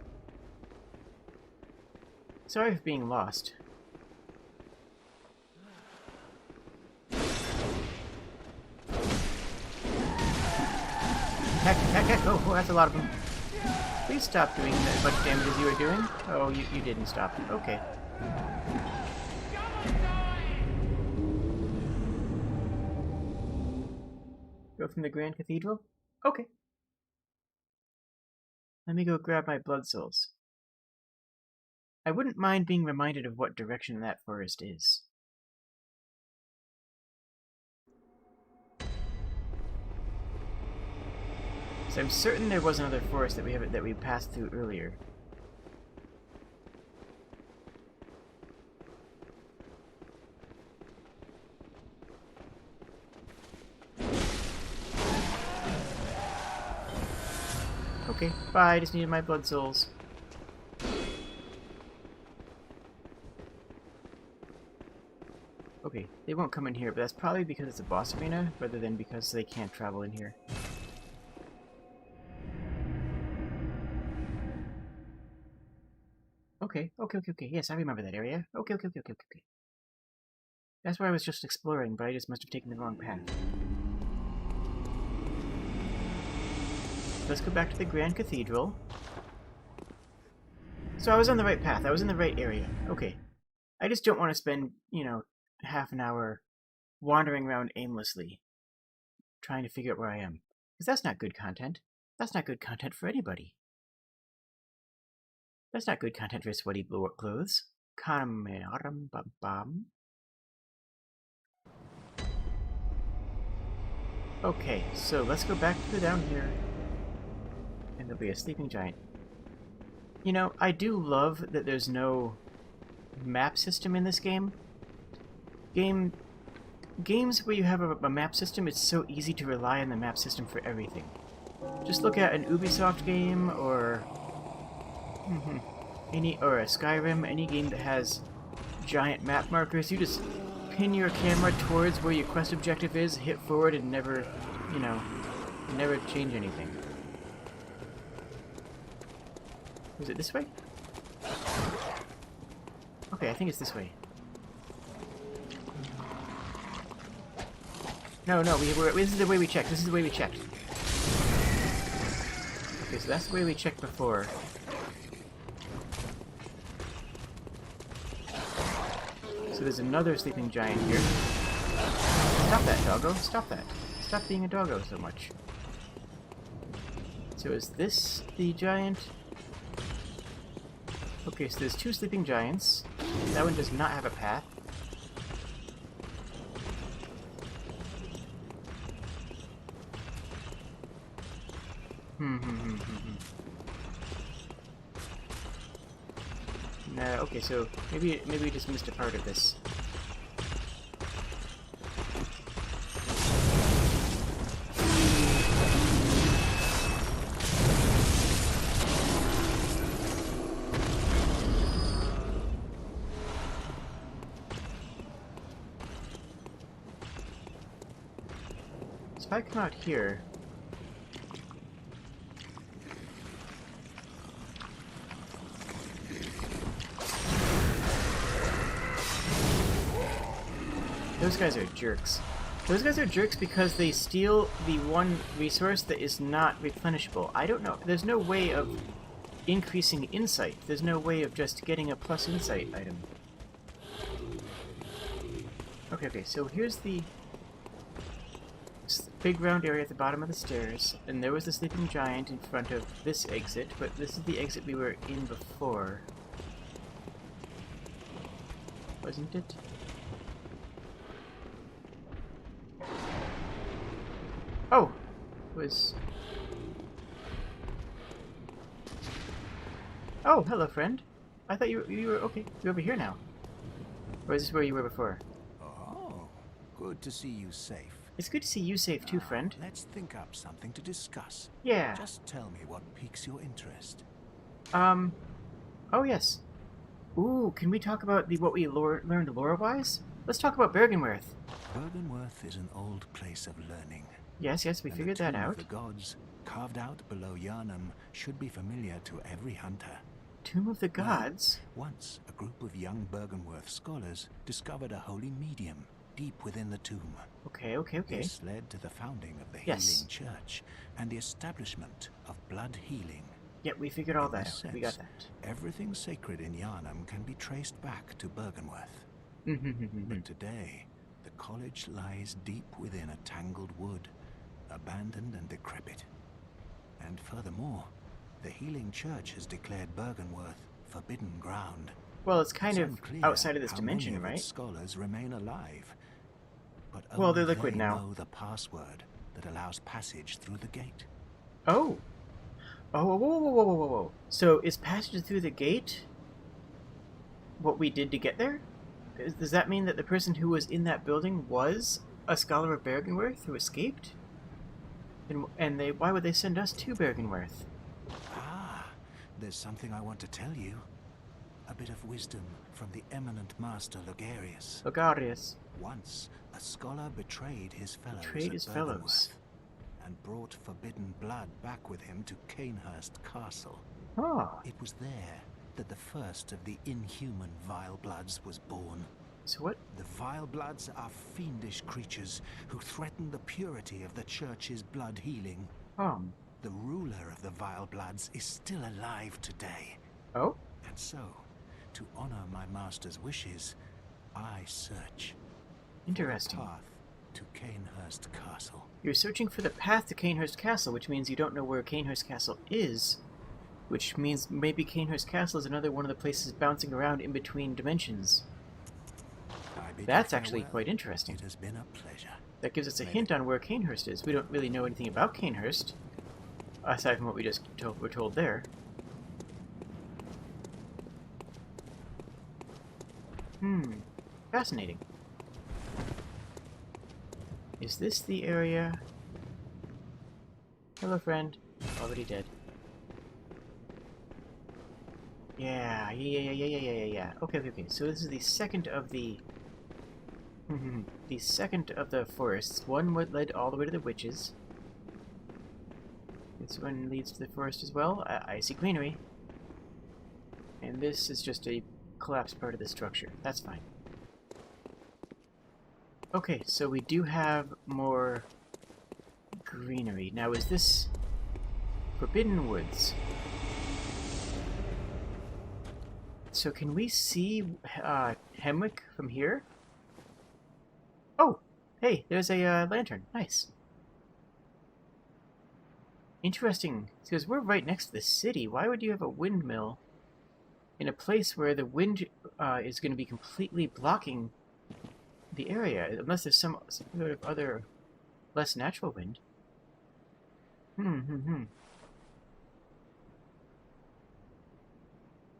Sorry for being lost. Heck, oh, that's a lot of them. Please stop doing as much damage as you were doing. Oh, you didn't stop. Okay. Go from the Grand Cathedral? Okay. Let me go grab my blood souls. I wouldn't mind being reminded of what direction that forest is. So I'm certain there was another forest that we passed through earlier. Okay, bye, I just needed my blood souls. Okay, they won't come in here, but that's probably because it's a boss arena, rather than because they can't travel in here. Okay. Yes, I remember that area. Okay. That's where I was just exploring, but I just must have taken the wrong path. Let's go back to the Grand Cathedral. So I was on the right path. I was in the right area. Okay. I just don't want to spend, half an hour wandering around aimlessly, trying to figure out where I am. Because that's not good content. That's not good content for anybody. That's not good content for sweaty blow-up clothes. Okay, so let's go back to down here. And there'll be a sleeping giant. I do love that there's no map system in this game. Games where you have a map system, it's so easy to rely on the map system for everything. Just look at an Ubisoft game, or or a Skyrim, any game that has giant map markers. You just pin your camera towards where your quest objective is, hit forward, and never, never change anything. Was it this way? Okay, I think it's this way. No, this is the way we checked. This is the way we checked. Okay, so that's the way we checked before. So there's another sleeping giant here. Stop that, doggo. Stop that. Stop being a doggo so much. So is this the giant? Okay, so there's two sleeping giants. That one does not have a path. No, okay, so maybe we just missed a part of this. So if I come out here, those guys are jerks. Those guys are jerks because they steal the one resource that is not replenishable. I don't know. There's no way of increasing insight. There's no way of just getting a plus insight item. Okay, so here's the big round area at the bottom of the stairs, and there was the sleeping giant in front of this exit, but this is the exit we were in before. Wasn't it? Oh! was... Oh, hello, friend. I thought you were okay. You're over here now. Or is this where you were before?
Oh, good to see you safe.
It's good to see you safe too,
Now,
friend.
let's think up something to discuss.
Yeah.
Just tell me what piques your interest.
Oh yes. Ooh, can we talk about what we learned lore-wise? Let's talk about Bergenworth.
Bergenworth is an old place of learning.
Yes, we
and
figured
the
that
Tomb
out.
of the gods, carved out below Yharnam, should be familiar to every hunter.
Tomb of the
Well,
Gods?
once, a group of young Bergenworth scholars discovered a holy medium deep within the tomb.
Okay.
This led to the founding of the
Yes.
Healing Church and the establishment of blood healing.
Yeah, we figured all
In
that
this
out. We got
sense,
that.
Everything sacred in Yharnam can be traced back to Bergenworth. But today, the college lies deep within a tangled wood, abandoned and decrepit. And furthermore, the Healing Church has declared Bergenworth forbidden ground.
Well, it's kind
It's
of
unclear
outside of this
how
dimension,
many of
right?
its scholars remain alive. But
Well,
only
they're liquid
they
now.
know the password that allows passage through the gate.
Oh. Oh, whoa. So is passage through the gate what we did to get there? Does that mean that the person who was in that building was a scholar of Bergenworth who escaped? And why would they send us to Bergenworth?
Ah, there's something I want to tell you. A bit of wisdom from the eminent master Logarius.
Logarius.
Once, a scholar betrayed his fellows
Betrayed
at
his fellows.
Bergenworth and brought forbidden blood back with him to Canehurst Castle.
Oh.
It was there that the first of the inhuman Vile Bloods was born.
So what?
The Vile Bloods are fiendish creatures who threaten the purity of the Church's blood healing. The ruler of the Vile Bloods is still alive today.
Oh?
And so, to honor my master's wishes, I search
Interesting.
for a path to Canehurst Castle.
You're searching for the path to Canehurst Castle, which means you don't know where Canehurst Castle is. Which means maybe Canehurst Castle is another one of the places bouncing around in between dimensions.
I bid you
That's actually
farewell.
quite interesting.
It has been a pleasure.
That gives us a hint on where Canehurst is. We don't really know anything about Canehurst, aside from what we just were told there. Fascinating. Is this the area? Hello, friend. Already dead. Yeah. Okay. So this is the second of the... the second of the forests. One led all the way to the witches. This one leads to the forest as well. Icy greenery. And this is just a collapsed part of the structure. That's fine. Okay, so we do have more greenery. Now, is this Forbidden Woods? So can we see Hemwick from here? Oh! Hey, there's a lantern. Nice. Interesting, because we're right next to the city. Why would you have a windmill in a place where the wind is going to be completely blocking the area? Unless there's some sort of other, less natural wind.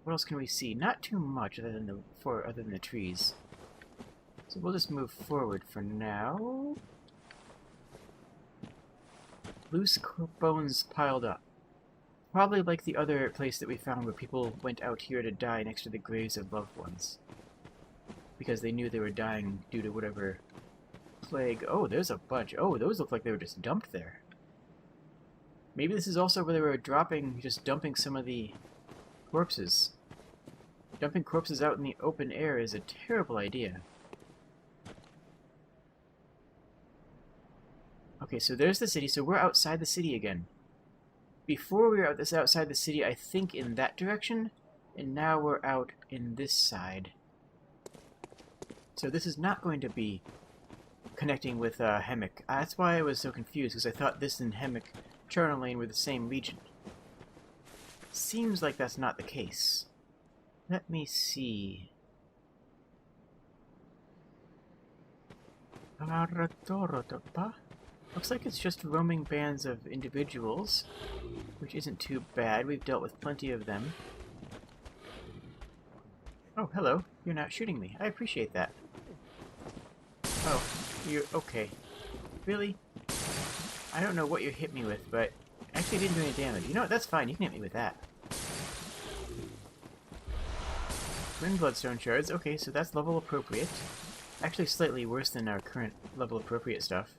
What else can we see? Not too much other than the trees. So we'll just move forward for now. Loose bones piled up. Probably like the other place that we found where people went out here to die next to the graves of loved ones. Because they knew they were dying due to whatever plague. Oh, there's a bunch. Oh, those look like they were just dumped there. Maybe this is also where they were just dumping some of the corpses. Dumping corpses out in the open air is a terrible idea. Okay, so there's the city. So we're outside the city again. Before we were outside the city, I think in that direction, and now we're out in this side. So this is not going to be connecting with Hemwick. That's why I was so confused, because I thought this and Hemwick Charnel Lane were the same region. Seems like that's not the case. Let me see. Looks like it's just roaming bands of individuals, which isn't too bad. We've dealt with plenty of them. Oh, hello. You're not shooting me. I appreciate that. Oh, you're okay. Really? I don't know what you hit me with, but actually didn't do any damage. You know what? That's fine. You can hit me with that. Twin Bloodstone Shards. Okay, so that's level appropriate. Actually slightly worse than our current level appropriate stuff.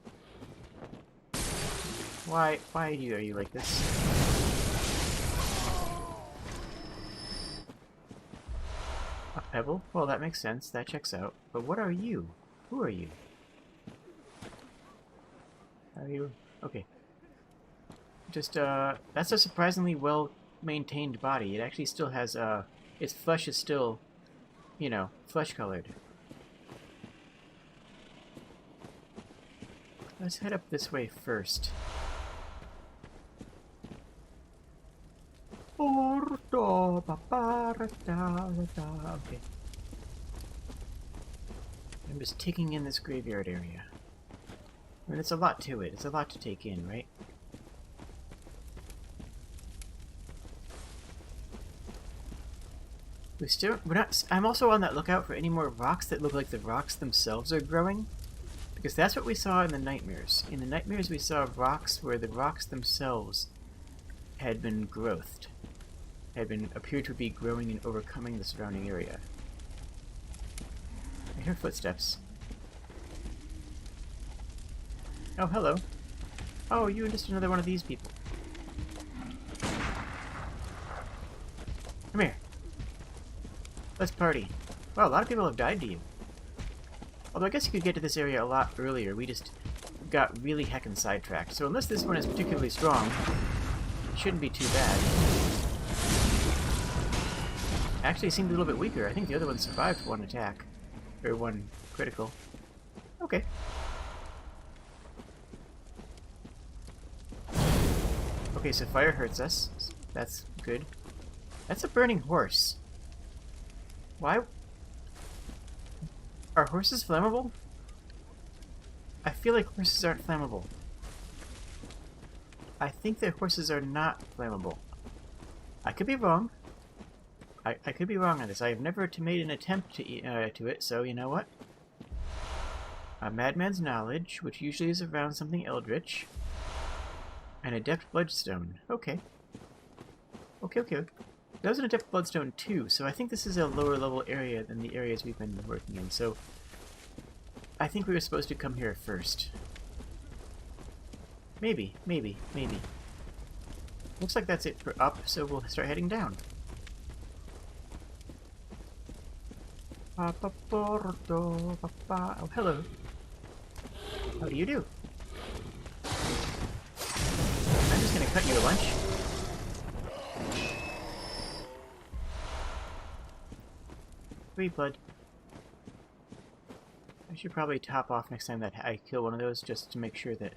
Why are you like this? A pebble? Well, that makes sense. That checks out. But what are you? Who are you? Are you... Okay. Just, that's a surprisingly well-maintained body. It actually still has, its flesh is still, you know, flesh-colored. Let's head up this way first. Okay. I'm just taking in this graveyard area. I mean, it's a lot to it. It's a lot to take in, right? I'm also on that lookout for any more rocks that look like the rocks themselves are growing. Because that's what we saw in the nightmares. In the nightmares we saw rocks where the rocks themselves had been growthed. Appeared to be growing and overcoming the surrounding area. I hear footsteps. Oh, hello. Oh, you're just another one of these people. Come here. Let's party. Wow, a lot of people have died to you. Although I guess you could get to this area a lot earlier. We just got really heckin' sidetracked. So unless this one is particularly strong, it shouldn't be too bad. Actually, it seemed a little bit weaker. I think the other one survived one attack. Or one critical. Okay. Okay, so fire hurts us. That's good. That's a burning horse. Why? Are horses flammable? I feel like horses aren't flammable. I think that horses are not flammable. I could be wrong. I could be wrong on this. I have never made an attempt to it, so you know what? A madman's knowledge, which usually is around something eldritch. An adept bloodstone. Okay. Okay. That was an adept bloodstone too, so I think this is a lower level area than the areas we've been working in, so I think we were supposed to come here first. Maybe. Looks like that's it for up, so we'll start heading down. Oh, hello. How do you do? I'm just gonna cut you a lunch. Free blood. I should probably top off next time that I kill one of those, just to make sure that...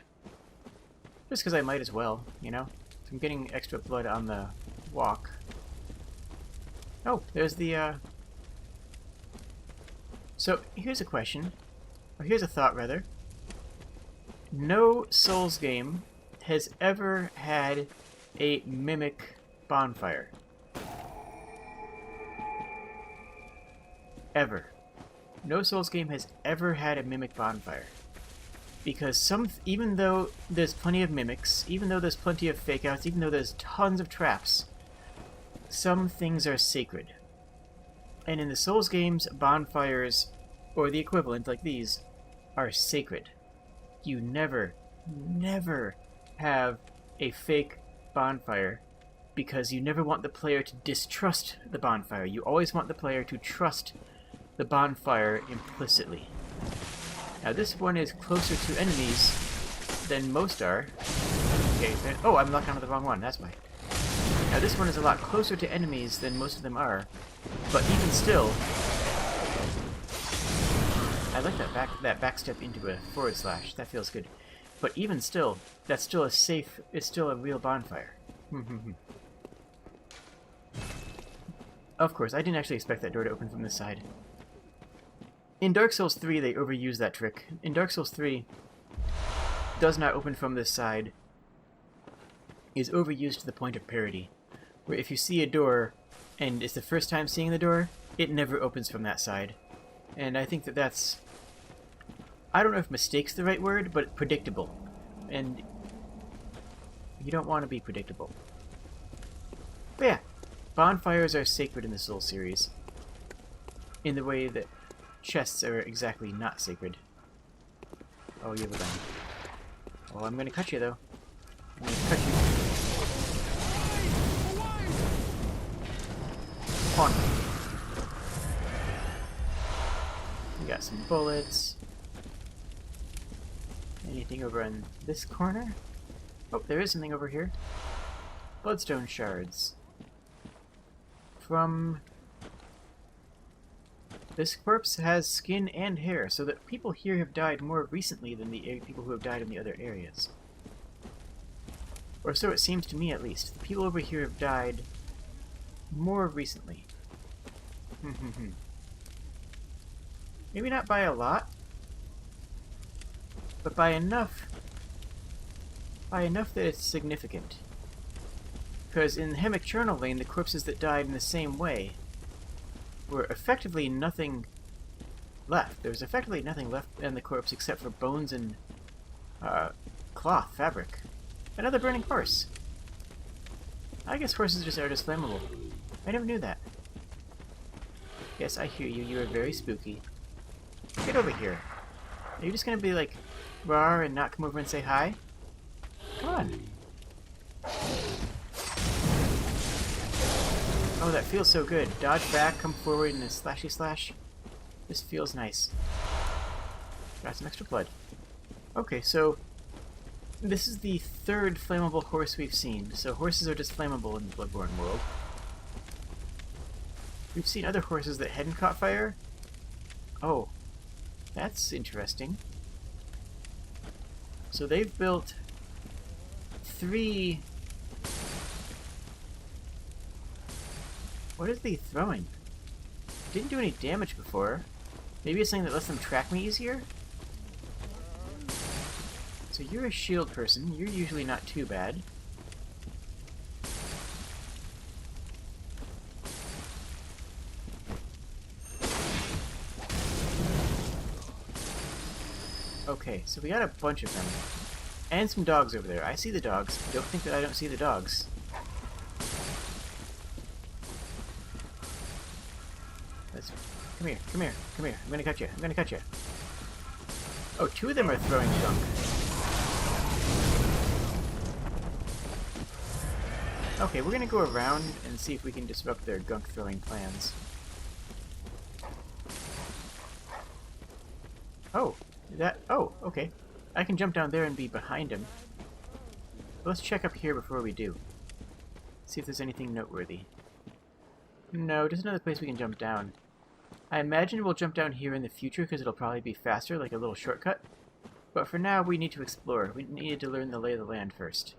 Just because I might as well, you know? If I'm getting extra blood on the walk. Oh, there's the, So, here's a question. Or here's a thought, rather. No Souls game has ever had a mimic bonfire. Ever. No Souls game has ever had a mimic bonfire. Because even though there's plenty of mimics, even though there's plenty of fake outs, even though there's tons of traps, some things are sacred. And in the Souls games, bonfires, or the equivalent like these, are sacred. You never have a fake bonfire because you never want the player to distrust the bonfire. You always want the player to trust the bonfire implicitly. Now this one is closer to enemies than most are. Okay, oh, I'm locked onto the wrong one, that's why. Now this one is a lot closer to enemies than most of them are, but even still... I like that back step into a forward slash, that feels good. But even still, that's still a safe, it's still a real bonfire. Of course, I didn't actually expect that door to open from this side. In Dark Souls 3, they overused that trick. In Dark Souls 3, does not open from this side is overused to the point of parody, where if you see a door and it's the first time seeing the door, it never opens from that side. And I think that that's, I don't know if mistake's the right word, but predictable. And you don't want to be predictable. But yeah, bonfires are sacred in the Soul series, in the way that chests are exactly not sacred. Oh, you have a gun. Oh, I'm gonna cut you, though. I'm gonna cut you. Come on. We got some bullets. Anything over in this corner? Oh, there is something over here. Bloodstone shards. From... This corpse has skin and hair, so that people here have died more recently than the people who have died in the other areas. Or so it seems to me, at least. The people over here have died more recently. Maybe not by a lot, but by enough that it's significant. Because in Hemicturnal Lane, the corpses that died in the same way were effectively nothing left. There was effectively nothing left in the corpse except for bones and cloth, fabric. Another burning horse. I guess horses are just flammable. I never knew that. Yes, I hear you. You are very spooky. Get over here. Are you just gonna be like, rawr, and not come over and say hi? Come on. Oh, that feels so good. Dodge back, come forward in a slashy slash. This feels nice. Got some extra blood. Okay, so this is the third flammable horse we've seen. So horses are just flammable in the Bloodborne world. We've seen other horses that hadn't caught fire. Oh, that's interesting. So they've built 3... What is he throwing? Didn't do any damage before. Maybe it's something that lets them track me easier? So you're a shield person. You're usually not too bad. Okay, so we got a bunch of them. And some dogs over there. I see the dogs. Don't think that I don't see the dogs. Come here, come here, come here. I'm gonna cut you. I'm gonna cut you. Oh, 2 of them are throwing gunk. Okay, we're gonna go around and see if we can disrupt their gunk throwing plans. Oh, that... Oh, okay. I can jump down there and be behind him. But let's check up here before we do. See if there's anything noteworthy. No, just another place we can jump down. I imagine we'll jump down here in the future because it'll probably be faster, like a little shortcut. But for now, we need to explore. We need to learn the lay of the land first.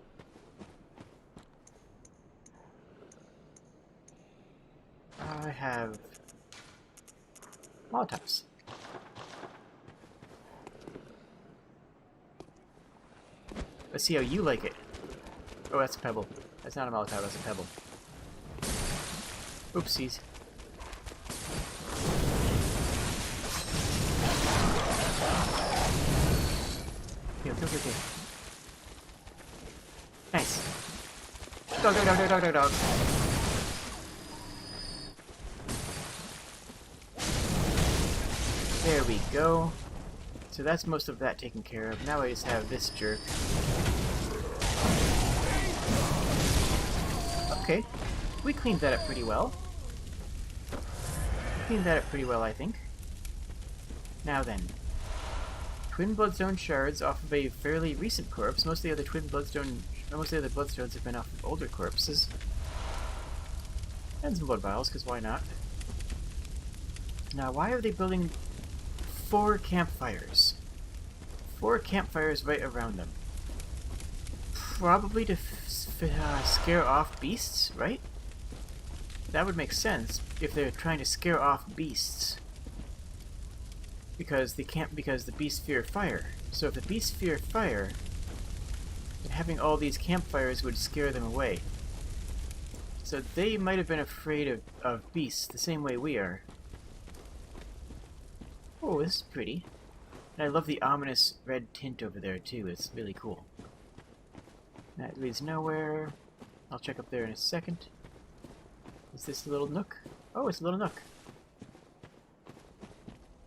I have Molotovs. Let's see how you like it. Oh, that's a pebble. That's not a Molotov, that's a pebble. Oopsies. Here, go. Nice. Dog. There we go. So that's most of that taken care of. Now I just have this jerk. Okay. We cleaned that up pretty well. I think. Now then. Twin Bloodstone shards off of a fairly recent corpse. Most of the other Bloodstones have been off of older corpses. And some blood vials, because why not? Now, why are they building 4 campfires? 4 campfires right around them. Probably to scare off beasts, right? That would make sense if they're trying to scare off beasts. Because the beasts fear fire. So if the beasts fear fire, And having all these campfires would scare them away. So they might have been afraid of beasts the same way we are. Oh, this is pretty. And I love the ominous red tint over there too, it's really cool. That leads nowhere. I'll check up there in a second. Is this a little nook? Oh, it's a little nook.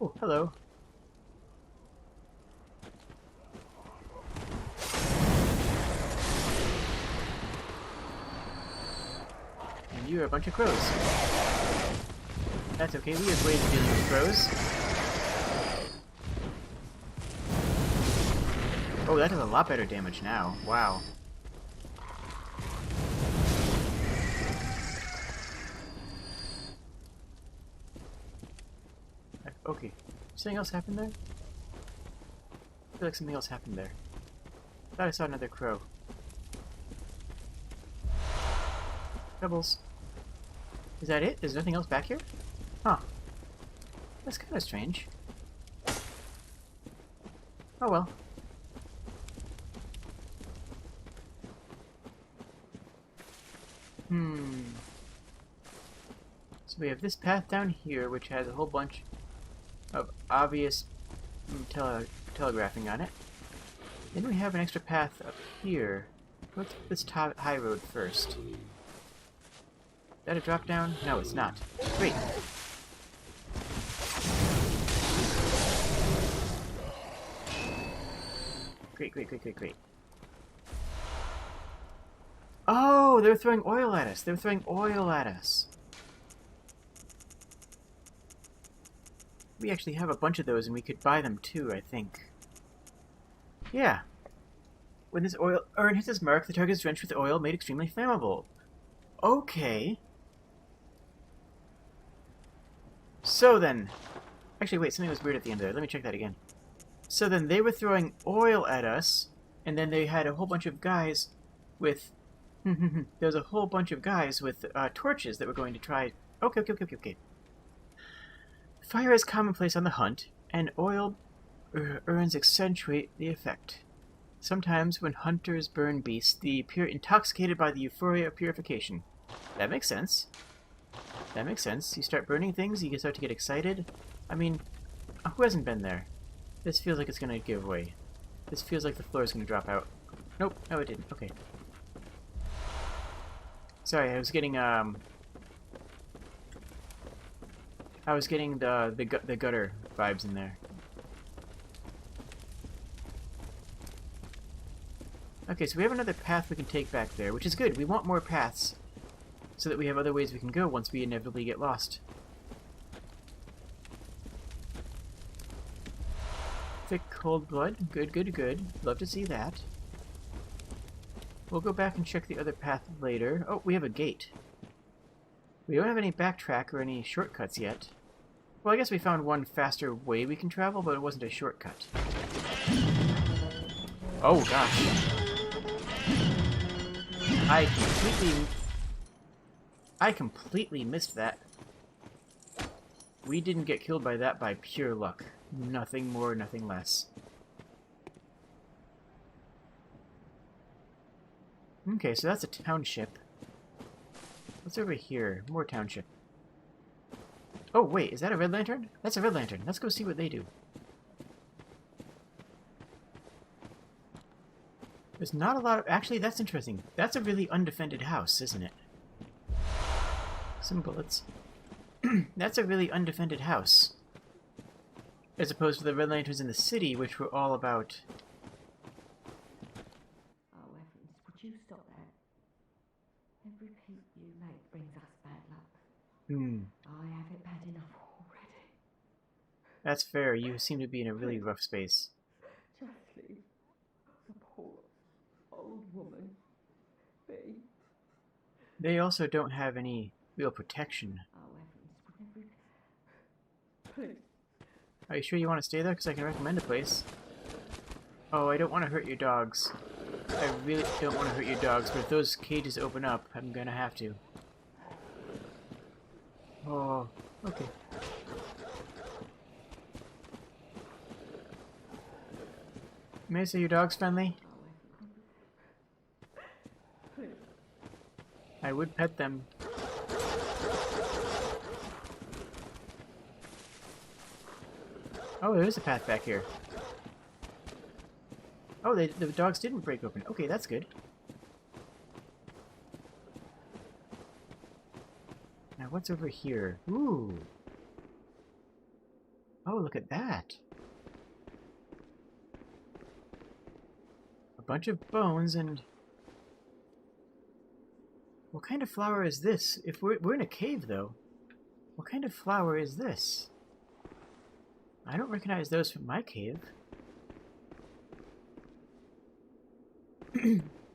Oh, hello. And you're a bunch of crows. That's okay, we have ways of dealing with crows. Oh, that does a lot better damage now. Wow. Okay. Something else happened there? I feel like something else happened there. I thought I saw another crow. Pebbles. Is that it? There's nothing else back here? Huh. That's kind of strange. Oh well. So we have this path down here, which has a whole bunch of obvious telegraphing on it. Then we have an extra path up here. Let's put this high road first. Is that a drop down? No, it's not. Great. Great. Oh, they're throwing oil at us. They're throwing oil at us. We actually have a bunch of those, and we could buy them too, I think. Yeah. When this oil urn hits its mark, the target is drenched with oil made extremely flammable. Okay. So then... Actually, wait, something was weird at the end there. Let me check that again. So then they were throwing oil at us, and then they had a whole bunch of guys with... there was a whole bunch of guys with torches that were going to try... Okay. Fire is commonplace on the hunt, and oil urns accentuate the effect. Sometimes, when hunters burn beasts, they appear intoxicated by the euphoria of purification. That makes sense. That makes sense. You start burning things, you start to get excited. I mean, who hasn't been there? This feels like it's going to give way. This feels like the floor is going to drop out. Nope, no it didn't. Okay. Sorry, I was getting the gutter vibes in there. Okay, so we have another path we can take back there, which is good. We want more paths so that we have other ways we can go once we inevitably get lost. Thick, cold blood. Good. Love to see that. We'll go back and check the other path later. Oh, we have a gate. We don't have any backtrack or any shortcuts yet. Well, I guess we found one faster way we can travel, but it wasn't a shortcut. Oh, gosh. I completely missed that. We didn't get killed by that by pure luck. Nothing more, nothing less. Okay, so that's a township. What's over here? More township. Oh, wait, is that a red lantern? That's a red lantern. Let's go see what they do. There's not a lot of... Actually, that's interesting. That's a really undefended house, isn't it? Some bullets. That's a really undefended house. As opposed to the red lanterns in the city, which were all about...
Oh, Evans, would you stop that? Every peep you make brings us bad luck. I have it bad enough already.
That's fair. You seem to be in a really rough space.
Just leave the poor old woman be.
They also don't have any real protection.
Oh, Evans, would every... Please.
Are you sure you want to stay there? Because I can recommend a place. Oh, I don't want to hurt your dogs. I really don't want to hurt your dogs, but if those cages open up, I'm gonna have to. Oh, okay. May I say your dog's friendly? I would pet them. Oh, there is a path back here. Oh, the dogs didn't break open. Okay, that's good. Now, what's over here? Ooh. Oh, look at that. A bunch of bones and... What kind of flower is this? If we're in a cave, though. What kind of flower is this? I don't recognize those from my cave.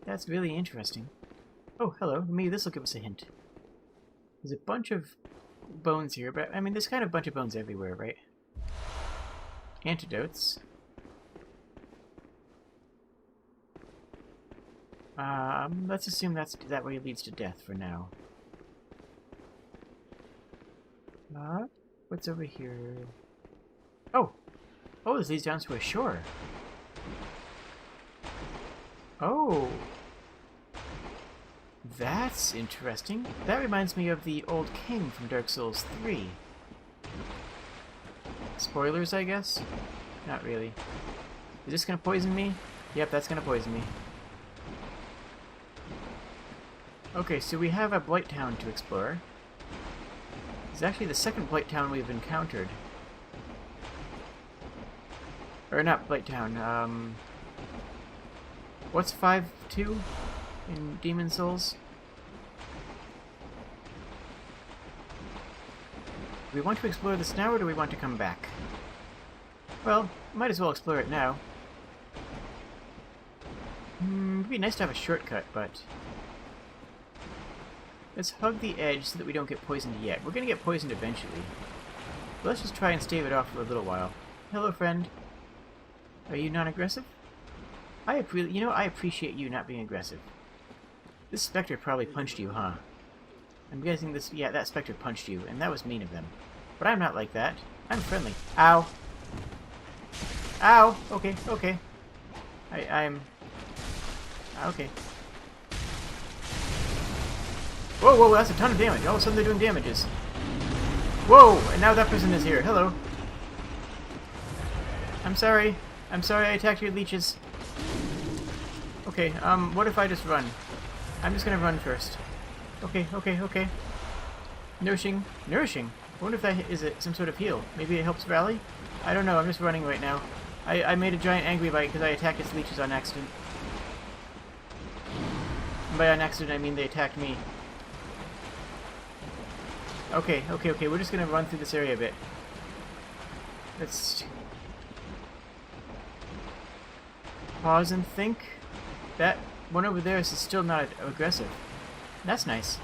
That's really interesting. Oh, hello. Maybe this will give us a hint. There's a bunch of bones here, but I mean, there's kind of a bunch of bones everywhere, right? Antidotes. Let's assume that way leads to death for now. What's over here? Oh! Oh, this leads down to a shore. Oh! That's interesting. That reminds me of the old king from Dark Souls 3. Spoilers, I guess? Not really. Is this gonna poison me? Yep, that's gonna poison me. Okay, so we have a Blight Town to explore. It's actually the second Blight Town we've encountered. Or not Blight Town, what's 5-2 in Demon Souls? Do we want to explore this now, or do we want to come back? Well, might as well explore it now. It'd be nice to have a shortcut, but... Let's hug the edge so that we don't get poisoned yet. We're gonna get poisoned eventually. But let's just try and stave it off for a little while. Hello, friend. Are you non-aggressive? I appreciate you not being aggressive. This specter probably punched you, huh? I'm guessing this... Yeah, that specter punched you, and that was mean of them. But I'm not like that. I'm friendly. Ow! Ow! Okay, okay. I'm... Okay. Whoa, whoa, that's a ton of damage. All of a sudden they're doing damages. Whoa! And now that person is here. Hello. I'm sorry. I'm sorry I attacked your leeches. Okay, what if I just run? I'm just gonna run first. Okay, okay, okay. Nourishing. Nourishing? I wonder if that is it some sort of heal. Maybe it helps rally? I don't know, I'm just running right now. I made a giant angry bite because I attacked its leeches on accident. And by on accident, I mean they attacked me. Okay, okay, okay, we're just gonna run through this area a bit. Let's... pause and think. That one over there is still not aggressive. That's nice.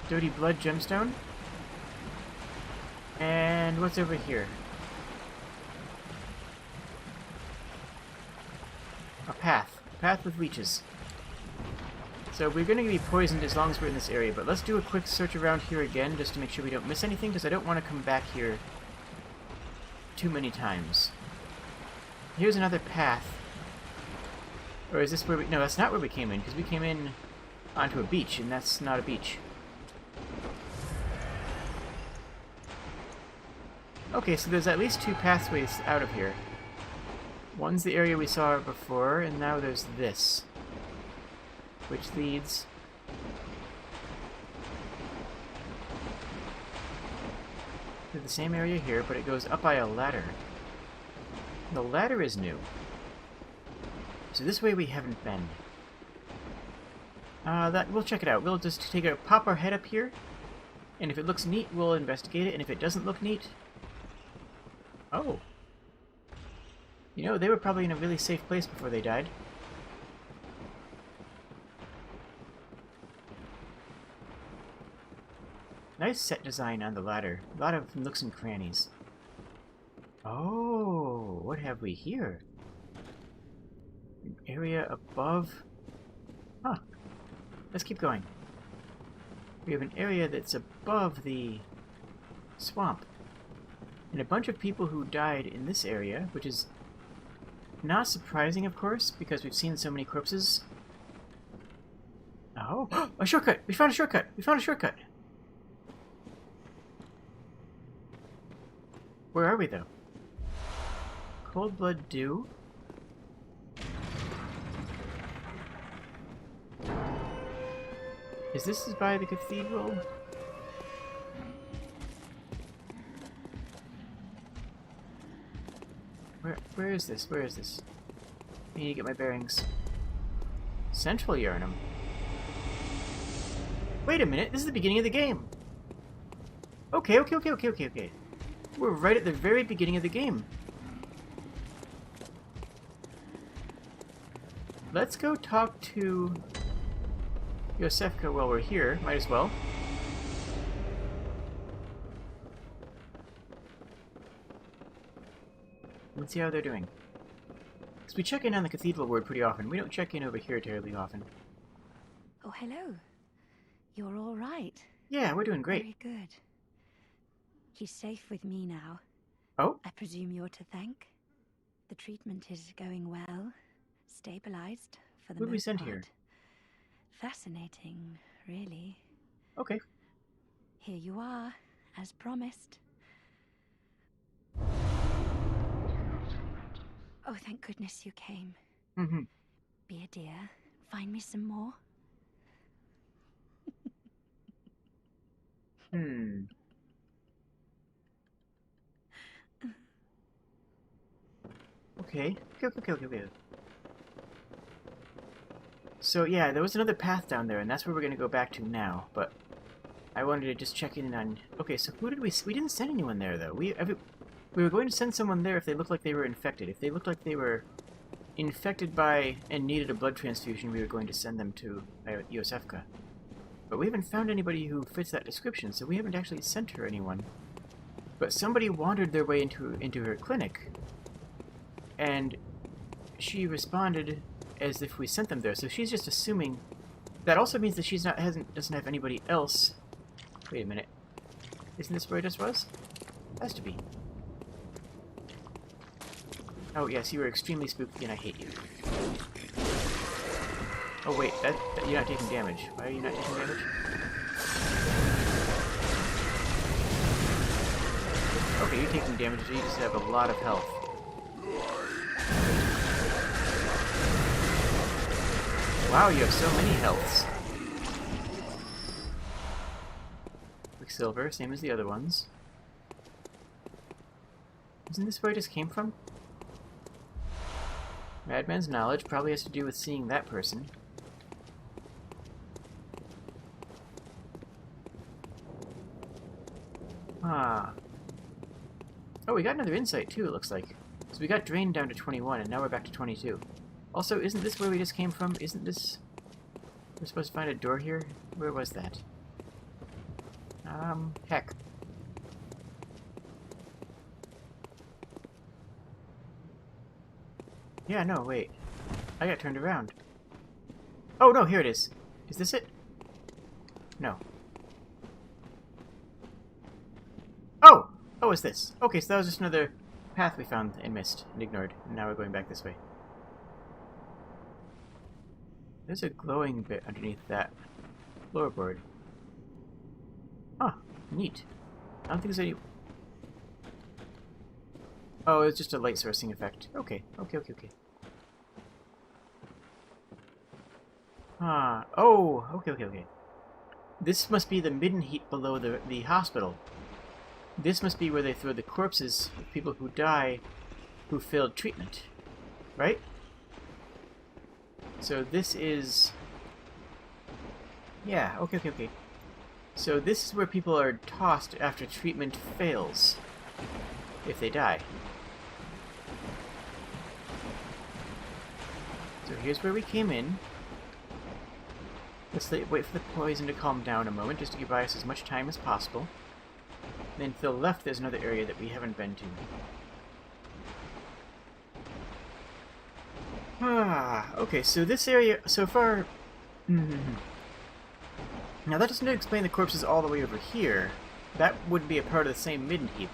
Dirty Blood Gemstone. And what's over here? A path. A path with leeches. So we're going to be poisoned as long as we're in this area, but let's do a quick search around here again just to make sure we don't miss anything, because I don't want to come back here too many times. Here's another path. Or is this where we... No, that's not where we came in, because we came in onto a beach, and that's not a beach. Okay, so there's at least two pathways out of here. One's the area we saw before, and now there's this. Which leads... to the same area here, but it goes up by a ladder. The ladder is new. So this way we haven't been. We'll check it out. We'll just pop our head up here, and if it looks neat, we'll investigate it, and if it doesn't look neat... Oh. You know, they were probably in a really safe place before they died. Nice set design on the ladder. A lot of nooks and crannies. Oh, what have we here? An area above... Huh. Let's keep going. We have an area that's above the swamp. And a bunch of people who died in this area, which is not surprising, of course, because we've seen so many corpses Oh, a shortcut! We found a shortcut! We found a shortcut! Where are we, though? Cold Blood Dew? Is this by the cathedral? Where is this? Where is this? I need to get my bearings. Central Urinum. Wait a minute, this is the beginning of the game. Okay. We're right at the very beginning of the game. Let's go talk to Yosefka while we're here. Might as well. Let's see how they're doing. Because we check in on the cathedral ward pretty often. We don't check in over here terribly often.
Oh, hello. You're all right.
Yeah, we're doing great.
Very good. He's safe with me now.
Oh?
I presume you're to thank. The treatment is going well. Stabilized for the
Who did we
most
send
part.
here?
Fascinating, really.
Okay.
Here you are, as promised. Oh, thank goodness you came.
Mm-hmm.
Be a dear. Find me some more.
Okay. Okay. So yeah, there was another path down there, and that's where we're gonna go back to now. But I wanted to just check in on. Okay, so who did we? We didn't send anyone there though. We were going to send someone there if they looked like they were infected. If they looked like they were infected by and needed a blood transfusion, we were going to send them to Yosefka. But we haven't found anybody who fits that description, so we haven't actually sent her anyone. But somebody wandered their way into her clinic, and she responded as if we sent them there. So she's just assuming. That also means that she's doesn't have anybody else. Wait a minute. Isn't this where it just was? Has to be. Oh yes, you are extremely spooky, and I hate you. Oh wait, that you're not taking damage. Why are you not taking damage? Okay, you're taking damage, so you just have a lot of health. Wow, you have so many healths. Quicksilver, same as the other ones. Isn't this where I just came from? Madman's knowledge probably has to do with seeing that person. Ah. Oh, we got another insight too, it looks like. So we got drained down to 21, and now we're back to 22. Also, isn't this where we just came from? Isn't this... We're supposed to find a door here? Where was that? Heck. Yeah, no, wait. I got turned around. Oh, no, here it is. Is this it? No. Oh! Oh, it's this. Okay, so that was just another path we found and missed and ignored. And now we're going back this way. There's a glowing bit underneath that floorboard. Huh. Neat. I don't think there's any... Oh, it's just a light sourcing effect. Okay. Ah. Oh! Okay. This must be the midden heap below the hospital. This must be where they throw the corpses of people who die who failed treatment. Right? So this is... Yeah, okay. So this is where people are tossed after treatment fails. If they die. So here's where we came in. Let's wait for the poison to calm down a moment, just to give us as much time as possible. Then to the left there's another area that we haven't been to. Ah, okay, so this area, so far... Now that doesn't explain the corpses all the way over here. That would be a part of the same midden heap.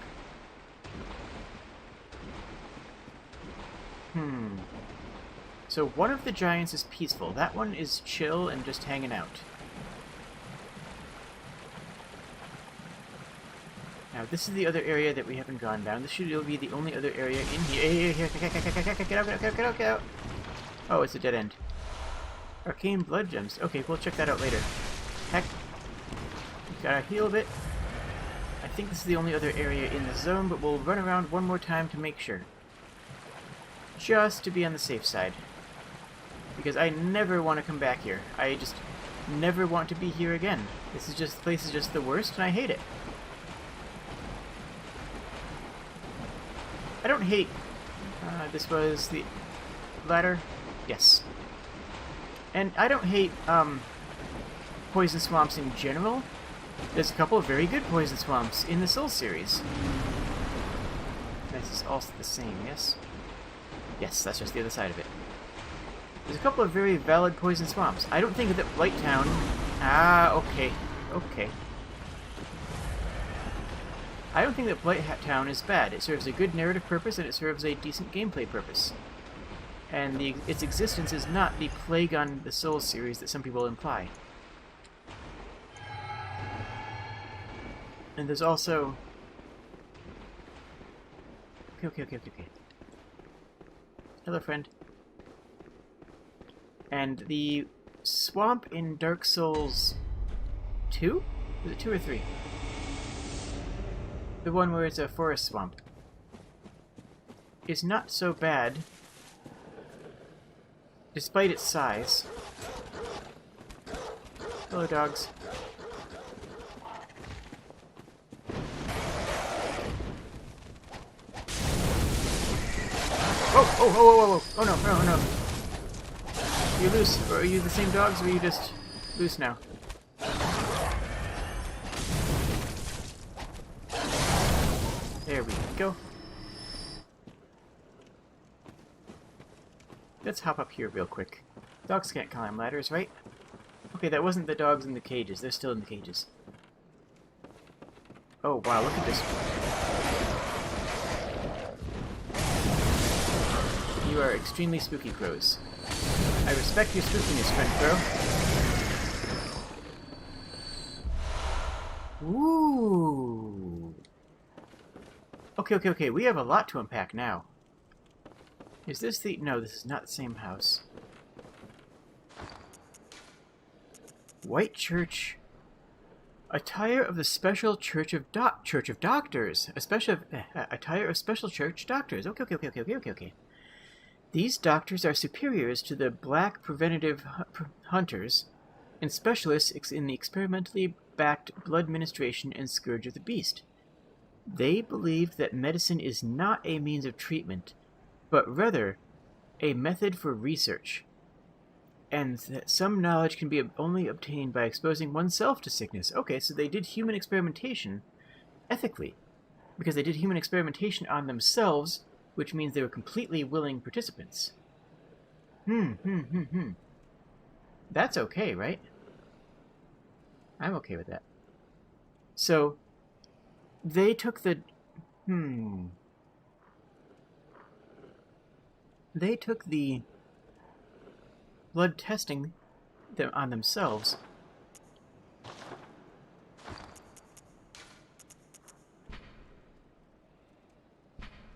So So one of the giants is peaceful. That one is chill and just hanging out. Now, this is the other area that we haven't gone down. This should be the only other area in here. Here, get out. Oh, it's a dead end. Arcane blood gems. Okay, we'll check that out later. Heck. Gotta heal a bit. I think this is the only other area in the zone, but we'll run around one more time to make sure. Just to be on the safe side. Because I never want to come back here. I just never want to be here again. This place is just the worst, and I hate it. I don't hate... this was the ladder? Yes. And I don't hate, poison swamps in general. There's a couple of very good poison swamps in the Soul series. This is also the same, yes? Yes, that's just the other side of it. There's a couple of very valid poison swamps. I don't think that Blighttown... Ah, okay. Okay. I don't think that Blighttown is bad. It serves a good narrative purpose, and it serves a decent gameplay purpose. And its existence is not the plague on the Souls series that some people imply. And there's also... Okay. Hello, friend. And the swamp in Dark Souls 2? Was it 2 or 3? The one where it's a forest swamp. Is not so bad, despite its size. Hello, dogs. Oh, no. Are you loose? Or are you the same dogs, or are you just loose now? There we go. Let's hop up here real quick. Dogs can't climb ladders, right? Okay, that wasn't the dogs in the cages. They're still in the cages. Oh, wow, look at this. You are extremely spooky, crows. I respect your spookiness, friend crow. Ooh. Okay. We have a lot to unpack now. Is this the... No, this is not the same house. White Church. Attire of the Special Church of Doctors. Attire of Special Church Doctors. Okay. These doctors are superiors to the black preventative hunters and specialists in the experimentally backed blood ministration and Scourge of the Beast. They believe that medicine is not a means of treatment, but rather a method for research, and that some knowledge can be only obtained by exposing oneself to sickness. Okay, so they did human experimentation ethically, because they did human experimentation on themselves, which means they were completely willing participants. That's okay, right? I'm okay with that. So, they took the... They took the blood testing on themselves.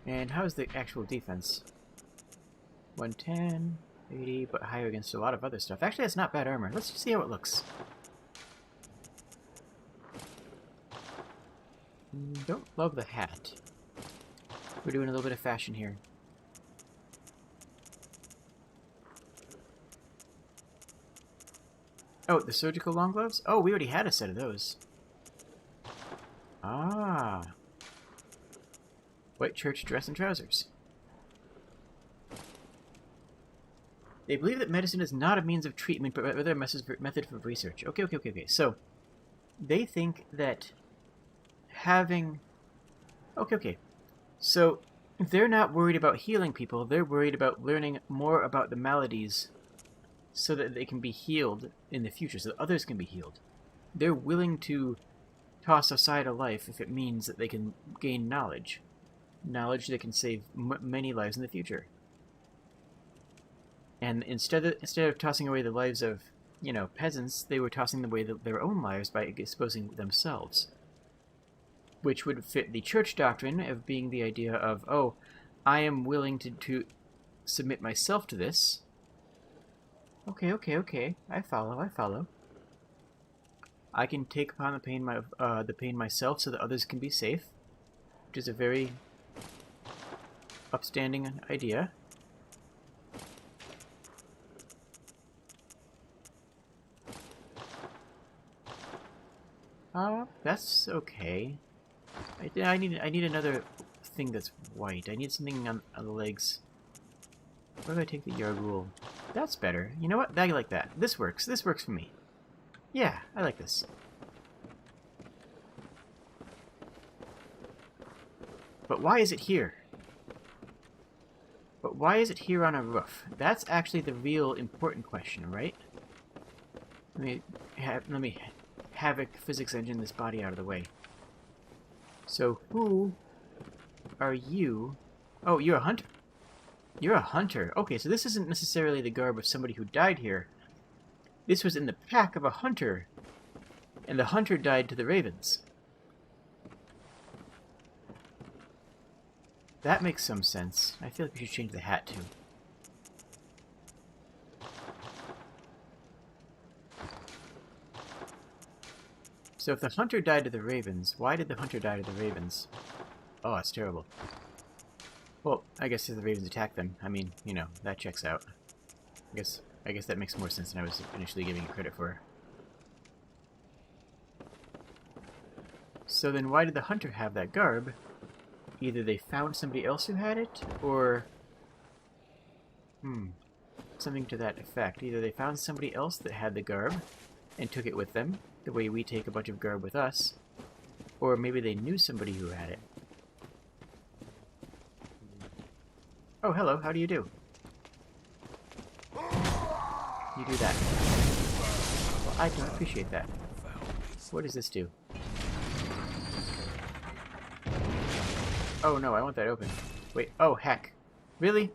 And how's the actual defense? 110, 80, but higher against a lot of other stuff. Actually, that's not bad armor. Let's just see how it looks. Don't love the hat. We're doing a little bit of fashion here. Oh, the surgical long gloves? Oh, we already had a set of those. Ah. White Church dress and trousers. They believe that medicine is not a means of treatment, but rather a method for research. Okay. So, they think that having... Okay. So, they're not worried about healing people. They're worried about learning more about the maladies so that they can be healed in the future, so that others can be healed. They're willing to toss aside a life if it means that they can gain knowledge. Knowledge that can save many lives in the future. And instead of tossing away the lives of, you know, peasants, they were tossing away their own lives by exposing themselves. Which would fit the church doctrine of being the idea of, oh, I am willing to submit myself to this. Okay. I follow. I can take upon the pain myself so that others can be safe, which is a very upstanding idea. That's okay. I need another thing that's white. I need something on the legs. Where do I take the Yargul? That's better. You know what? I like that. This works. This works for me. Yeah, I like this. But why is it here? But why is it here on a roof? That's actually the real important question, right? Let me havoc physics engine this body out of the way. So who are you? Oh, you're a hunter. You're a hunter. Okay, so this isn't necessarily the garb of somebody who died here. This was in the pack of a hunter, and the hunter died to the ravens. That makes some sense. I feel like we should change the hat too. So if the hunter died to the ravens, why did the hunter die to the ravens? Oh, that's terrible. Well, I guess if the ravens attacked them, I mean, you know, that checks out. I guess that makes more sense than I was initially giving it credit for. So then why did the hunter have that garb? Either they found somebody else who had it, or... something to that effect. Either they found somebody else that had the garb, and took it with them, the way we take a bunch of garb with us, or maybe they knew somebody who had it. Oh, hello, how do you do? You do that. Well, I don't appreciate that. What does this do? Oh no, I want that open. Wait, oh heck. Really?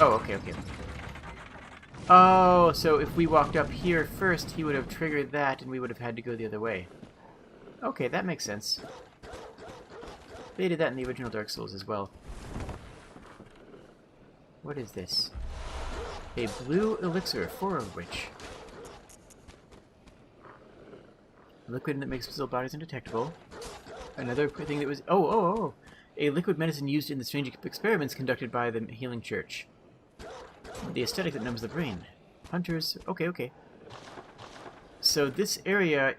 Oh, okay. Oh, so if we walked up here first, he would have triggered that and we would have had to go the other way. Okay, that makes sense. They did that in the original Dark Souls as well. What is this? A blue elixir, 4 of which. A liquid that makes physical bodies undetectable. Another thing that was... Oh! A liquid medicine used in the strange experiments conducted by the Healing Church. The aesthetic that numbs the brain. Hunters... Okay. So this area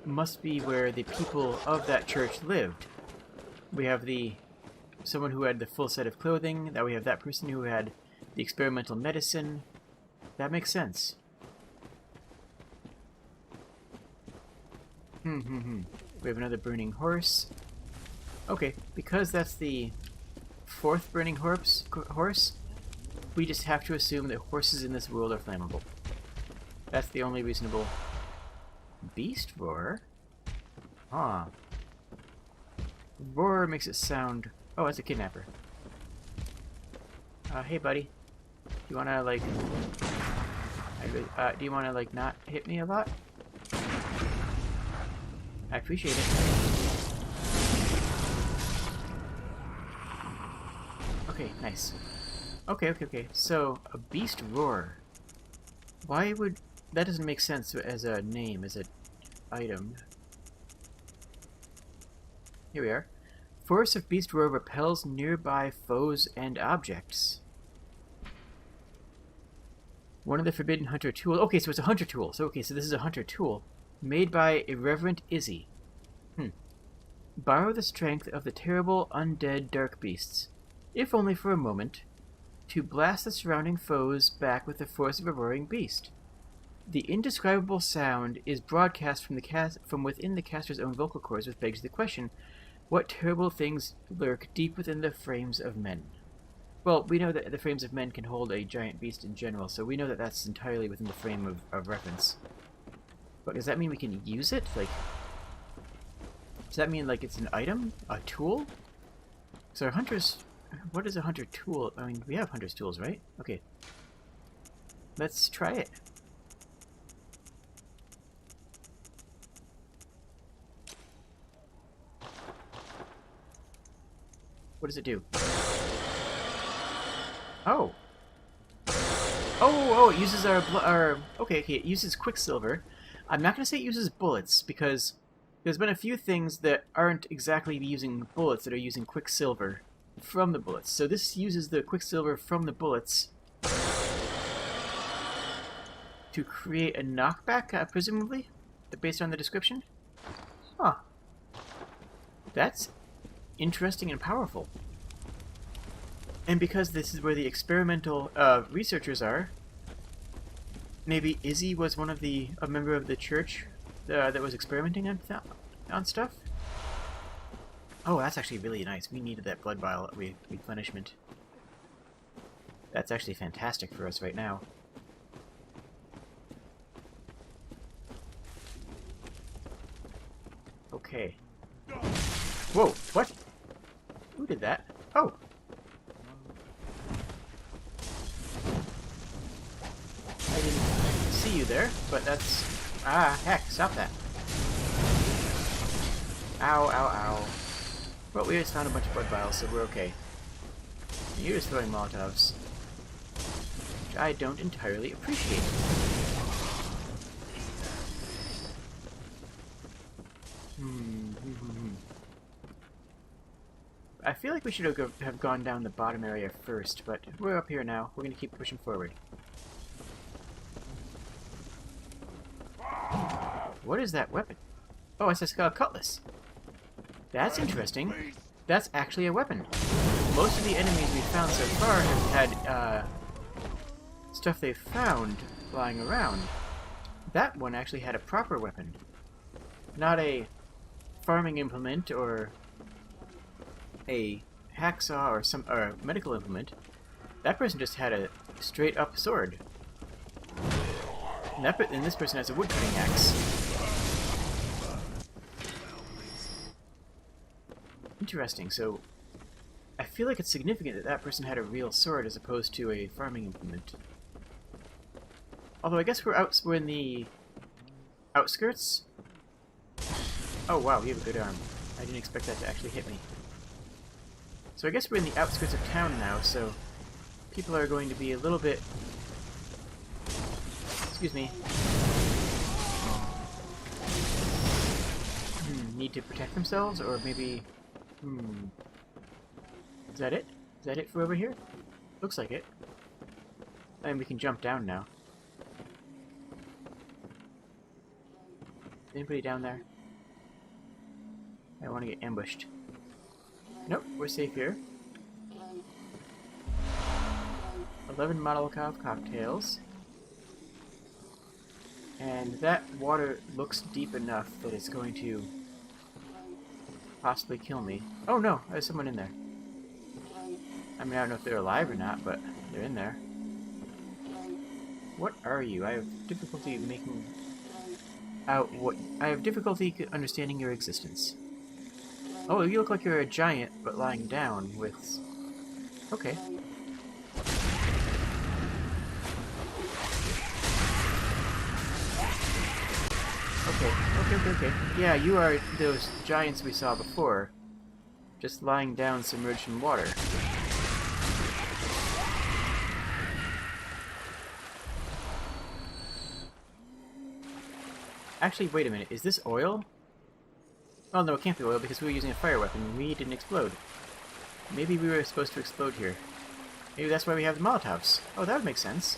must be where the people of that church lived. We have someone who had the full set of clothing. Now we have that person who had the experimental medicine. That makes sense. We have another burning horse. Okay, because that's the 4th burning horse, we just have to assume that horses in this world are flammable. That's the only reasonable... Beast roar? Huh. Roar makes it sound... Oh, that's a kidnapper. Hey buddy. You wanna, like... do you wanna, like, not hit me a lot? I appreciate it. Okay, nice. Okay. So, a beast roar. Why would... That doesn't make sense as a name, as an item. Here we are. Force of beast roar repels nearby foes and objects. One of the forbidden hunter tools. Okay, so it's a hunter tool. So this is a hunter tool. Made by Irreverent Izzy. Borrow the strength of the terrible undead dark beasts, if only for a moment, to blast the surrounding foes back with the force of a roaring beast. The indescribable sound is broadcast from within the caster's own vocal cords, which begs the question, what terrible things lurk deep within the frames of men? Well, we know that the frames of men can hold a giant beast in general, so we know that that's entirely within the frame of reference. But does that mean we can use it? Like, does that mean, like, it's an item? A tool? So our hunters... What is a hunter tool? I mean, we have hunter's tools, right? Okay. let's try it. What does it do? Oh. Oh, it uses okay, it uses Quicksilver. I'm not going to say it uses bullets, because there's been a few things that aren't exactly using bullets that are using Quicksilver from the bullets. So this uses the Quicksilver from the bullets to create a knockback, presumably, based on the description. Huh. That's interesting and powerful. And because this is where the experimental researchers are, maybe Izzy was a member of the church that was experimenting on stuff? Oh, that's actually really nice. We needed that blood vial replenishment. That's actually fantastic for us right now. Okay. Whoa, what? Who did that? Oh! I didn't see you there, but that's... Ah, heck, stop that. Ow, ow, ow. Well, we just found a bunch of blood vials, so we're okay. And you're just throwing Molotovs. Which I don't entirely appreciate. I feel like we should have gone down the bottom area first, but we're up here now. We're going to keep pushing forward. What is that weapon? Oh, it's a cutlass. That's interesting. That's actually a weapon. Most of the enemies we've found so far have had stuff they've found lying around. That one actually had a proper weapon. Not a farming implement or a hacksaw or a medical implement. That person just had a straight up sword. And this person has a woodcutting axe. Interesting, so I feel like it's significant that that person had a real sword as opposed to a farming implement. Although I guess we're in the outskirts? Oh wow, you have a good arm. I didn't expect that to actually hit me. So I guess we're in the outskirts of town now, so people are going to be a little bit... Excuse me. Need to protect themselves, or maybe... Is that it? Is that it for over here? Looks like it. And we can jump down now. Anybody down there? I don't want to get ambushed. Nope, we're safe here. 11 Molotov cocktails. And that water looks deep enough that it's going to possibly kill me. Oh no, there's someone in there. I mean, I don't know if they're alive or not, but they're in there. What are you? I have difficulty making out what... I have difficulty understanding your existence. Oh, you look like you're a giant, but lying down with... Okay. Okay. Yeah, you are those giants we saw before. Just lying down submerged in water. Actually, wait a minute. Is this oil? Oh no, it can't be oil because we were using a fire weapon and we didn't explode. Maybe we were supposed to explode here. Maybe that's why we have the Molotovs. Oh, that would make sense.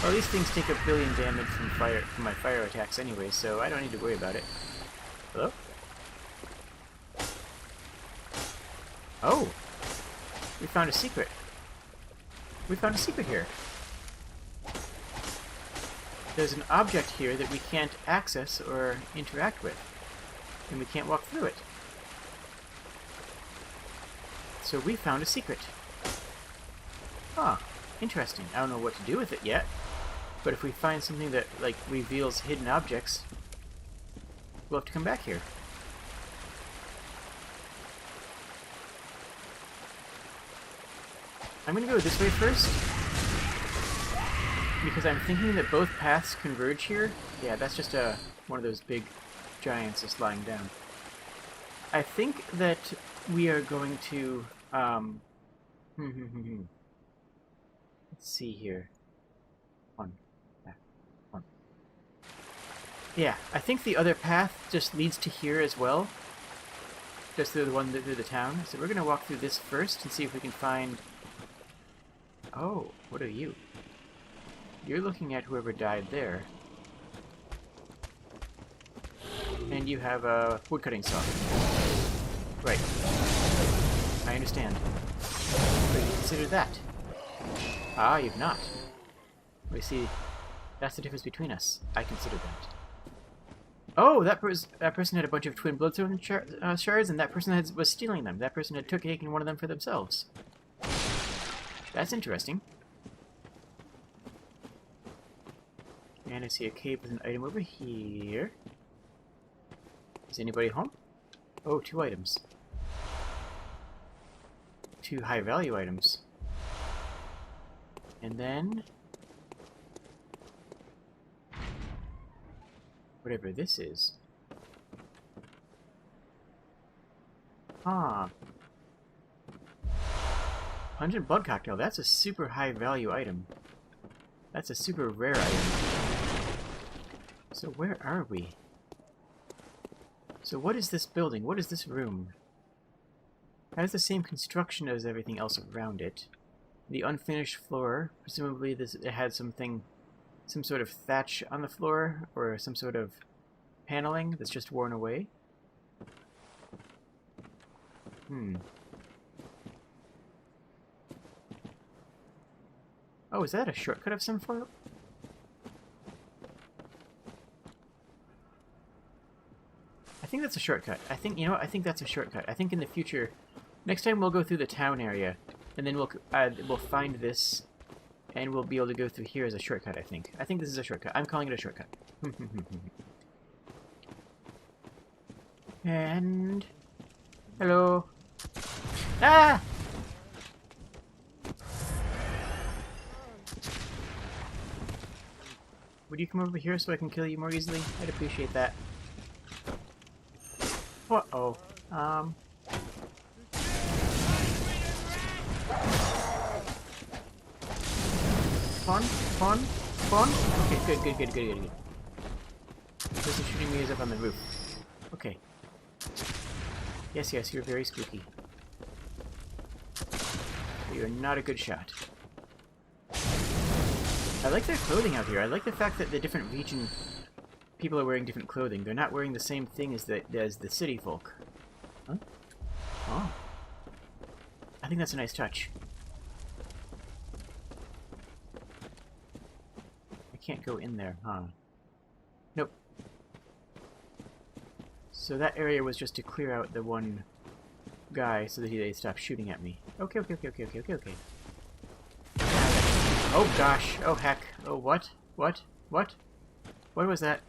Well, these things take 1 billion damage from my fire attacks anyway, so I don't need to worry about it. Hello? Oh! We found a secret. We found a secret here. There's an object here that we can't access or interact with. And we can't walk through it. So we found a secret. Huh. Interesting. I don't know what to do with it yet. But if we find something that, like, reveals hidden objects, we'll have to come back here. I'm gonna go this way first. because I'm thinking that both paths converge here. Yeah, that's just one of those big giants just lying down. I think that we are going to, let's see here. One. Yeah, I think the other path just leads to here as well. Just through the one through the town. So we're going to walk through this first and see if we can find... Oh, what are you? You're looking at whoever died there. And you have a woodcutting saw. Right. I understand. But you consider that. Ah, you've not. We see, that's the difference between us. I consider that. Oh, that person had a bunch of twin bloodstone shards, and that person was stealing them. That person had taken one of them for themselves. That's interesting. And I see a cave with an item over here. Is anybody home? Oh, 2 items. 2 high-value items. And then... whatever this is. Ah. Pungent Blood Cocktail. That's a super high-value item. That's a super rare item. So where are we? So what is this building? What is this room? It has the same construction as everything else around it. The unfinished floor. Presumably it had something... some sort of thatch on the floor, or some sort of paneling that's just worn away. Oh, is that a shortcut of some sort? I think that's a shortcut. I think, you know what, I think that's a shortcut. I think in the future, next time we'll go through the town area, and then we'll find this, and we'll be able to go through here as a shortcut, I think. I think this is a shortcut. I'm calling it a shortcut. And... hello. Ah! Would you come over here so I can kill you more easily? I'd appreciate that. Uh-oh. Spawn? Okay, good. The person shooting me is up on the roof. Okay. Yes, you're very spooky. But you're not a good shot. I like their clothing out here. I like the fact that the different region people are wearing different clothing. They're not wearing the same thing as the city folk. Huh? Oh. I think that's a nice touch. I can't go in there, huh? Nope. So that area was just to clear out the one guy so that they stop shooting at me. Okay. Oh gosh. Oh heck. Oh what? What was that?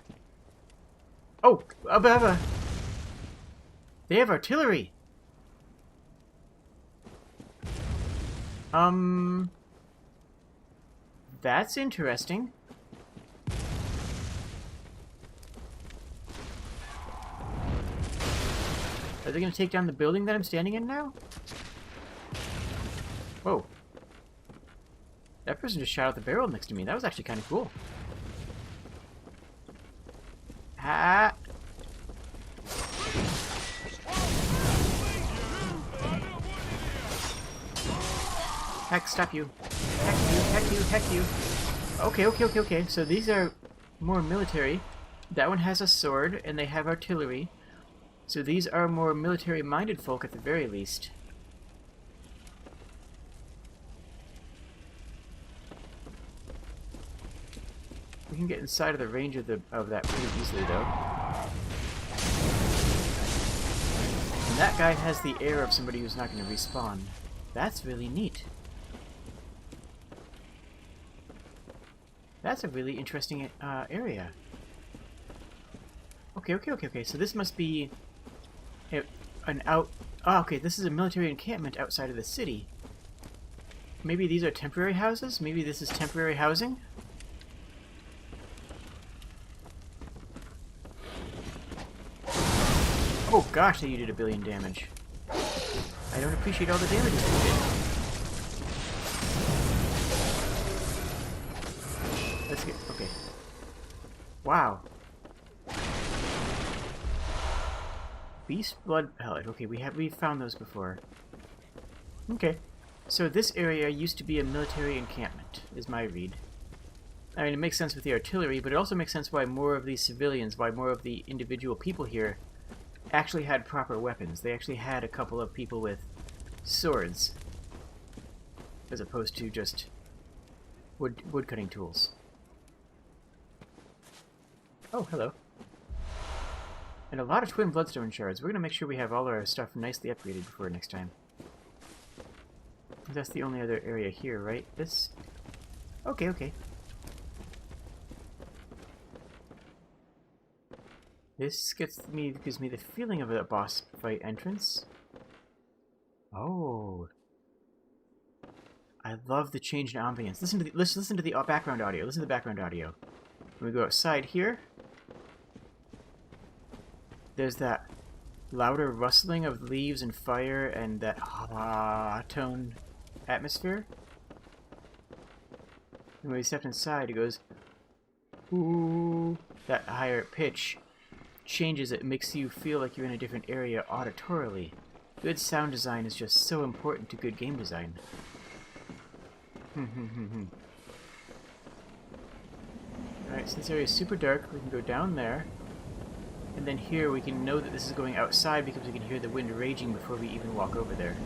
Oh! Ababa! They have artillery! That's interesting. Are they gonna take down the building that I'm standing in now? Whoa. That person just shot out the barrel next to me. That was actually kind of cool. Ah! Heck, stop you. Heck you. Okay. So these are more military. That one has a sword, and they have artillery. So these are more military-minded folk at the very least. We can get inside of the range of that pretty easily, though. And that guy has the air of somebody who's not going to respawn. That's really neat. That's a really interesting area. Okay. So this must be an out... Oh, okay, this is a military encampment outside of the city. Maybe these are temporary houses? Maybe this is temporary housing? Oh gosh, you did a billion damage. I don't appreciate all the damage you did. Let's get... okay. Wow. Beast Blood Pellet. Okay, we've found those before. Okay. So this area used to be a military encampment, is my read. I mean, it makes sense with the artillery, but it also makes sense why more of these civilians, why more of the individual people here actually had proper weapons. They actually had a couple of people with swords, as opposed to just wood-cutting tools. Oh, hello. And a lot of twin bloodstone shards. We're going to make sure we have all our stuff nicely upgraded before next time. That's the only other area here, right? This? Okay, okay. This gives me the feeling of a boss fight entrance. Oh. I love the change in ambience. Listen to the background audio. Listen to the background audio. When we go outside here, there's that louder rustling of leaves and fire and that tone atmosphere. And when we stepped inside, it goes, ooh. That higher pitch changes it, makes you feel like you're in a different area auditorily. Good sound design is just so important to good game design. Alright, so this area is super dark. We can go down there. And then here we can know that this is going outside because we can hear the wind raging before we even walk over there.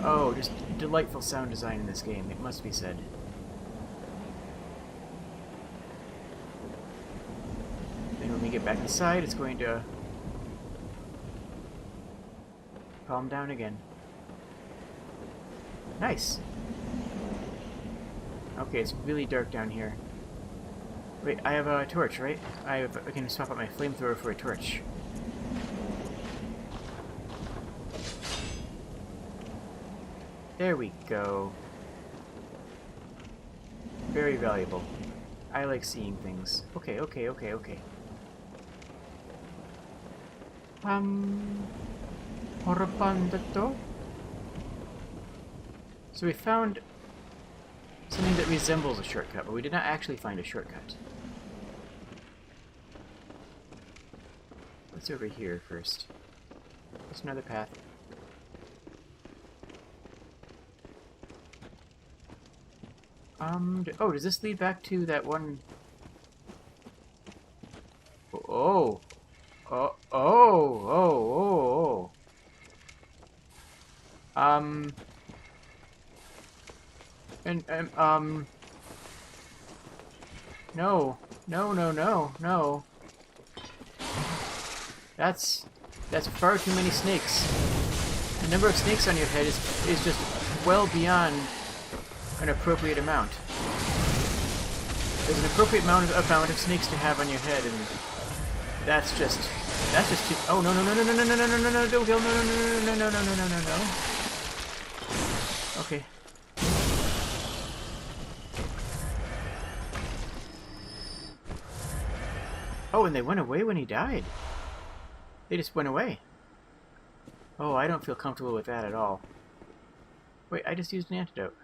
Oh, just delightful sound design in this game, it must be said. Then when we get back inside, it's going to calm down again. Nice! Okay, it's really dark down here. Wait, I have a torch, right? I can swap out my flamethrower for a torch. There we go. Very valuable. I like seeing things. Okay, okay, okay, okay. So we found something that resembles a shortcut, but we did not actually find a shortcut. What's over here first? There's another path. Oh, does this lead back to that one? Oh. Oh, oh, oh, oh. No. No, no, no, no. That's far too many snakes. The number of snakes on your head is just well beyond an appropriate amount. There's an appropriate amount of snakes to have on your head, and that's just too. Oh no no no no no no no no no no no! Don't kill! No no no no no no no no no no! Okay. Oh, and they went away when he died. They just went away. Oh, I don't feel comfortable with that at all. Wait, I just used an antidote.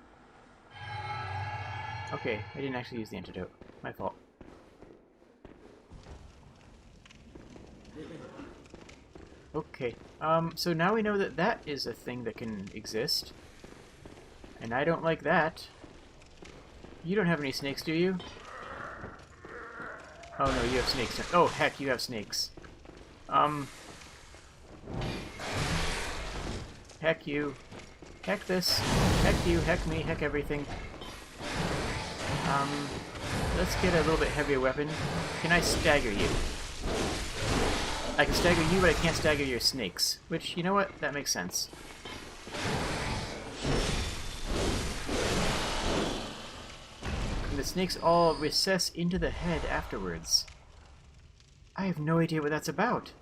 Okay, I didn't actually use the antidote. My fault. Okay, so now we know that that is a thing that can exist. And I don't like that. You don't have any snakes, do you? Oh no, you have snakes. Oh heck, you have snakes. Heck you. Heck this. Heck you, heck me, heck everything. Let's get a little bit heavier weapon. Can I stagger you? I can stagger you, but I can't stagger your snakes. Which, you know what? That makes sense. And the snakes all recess into the head afterwards. I have no idea what that's about.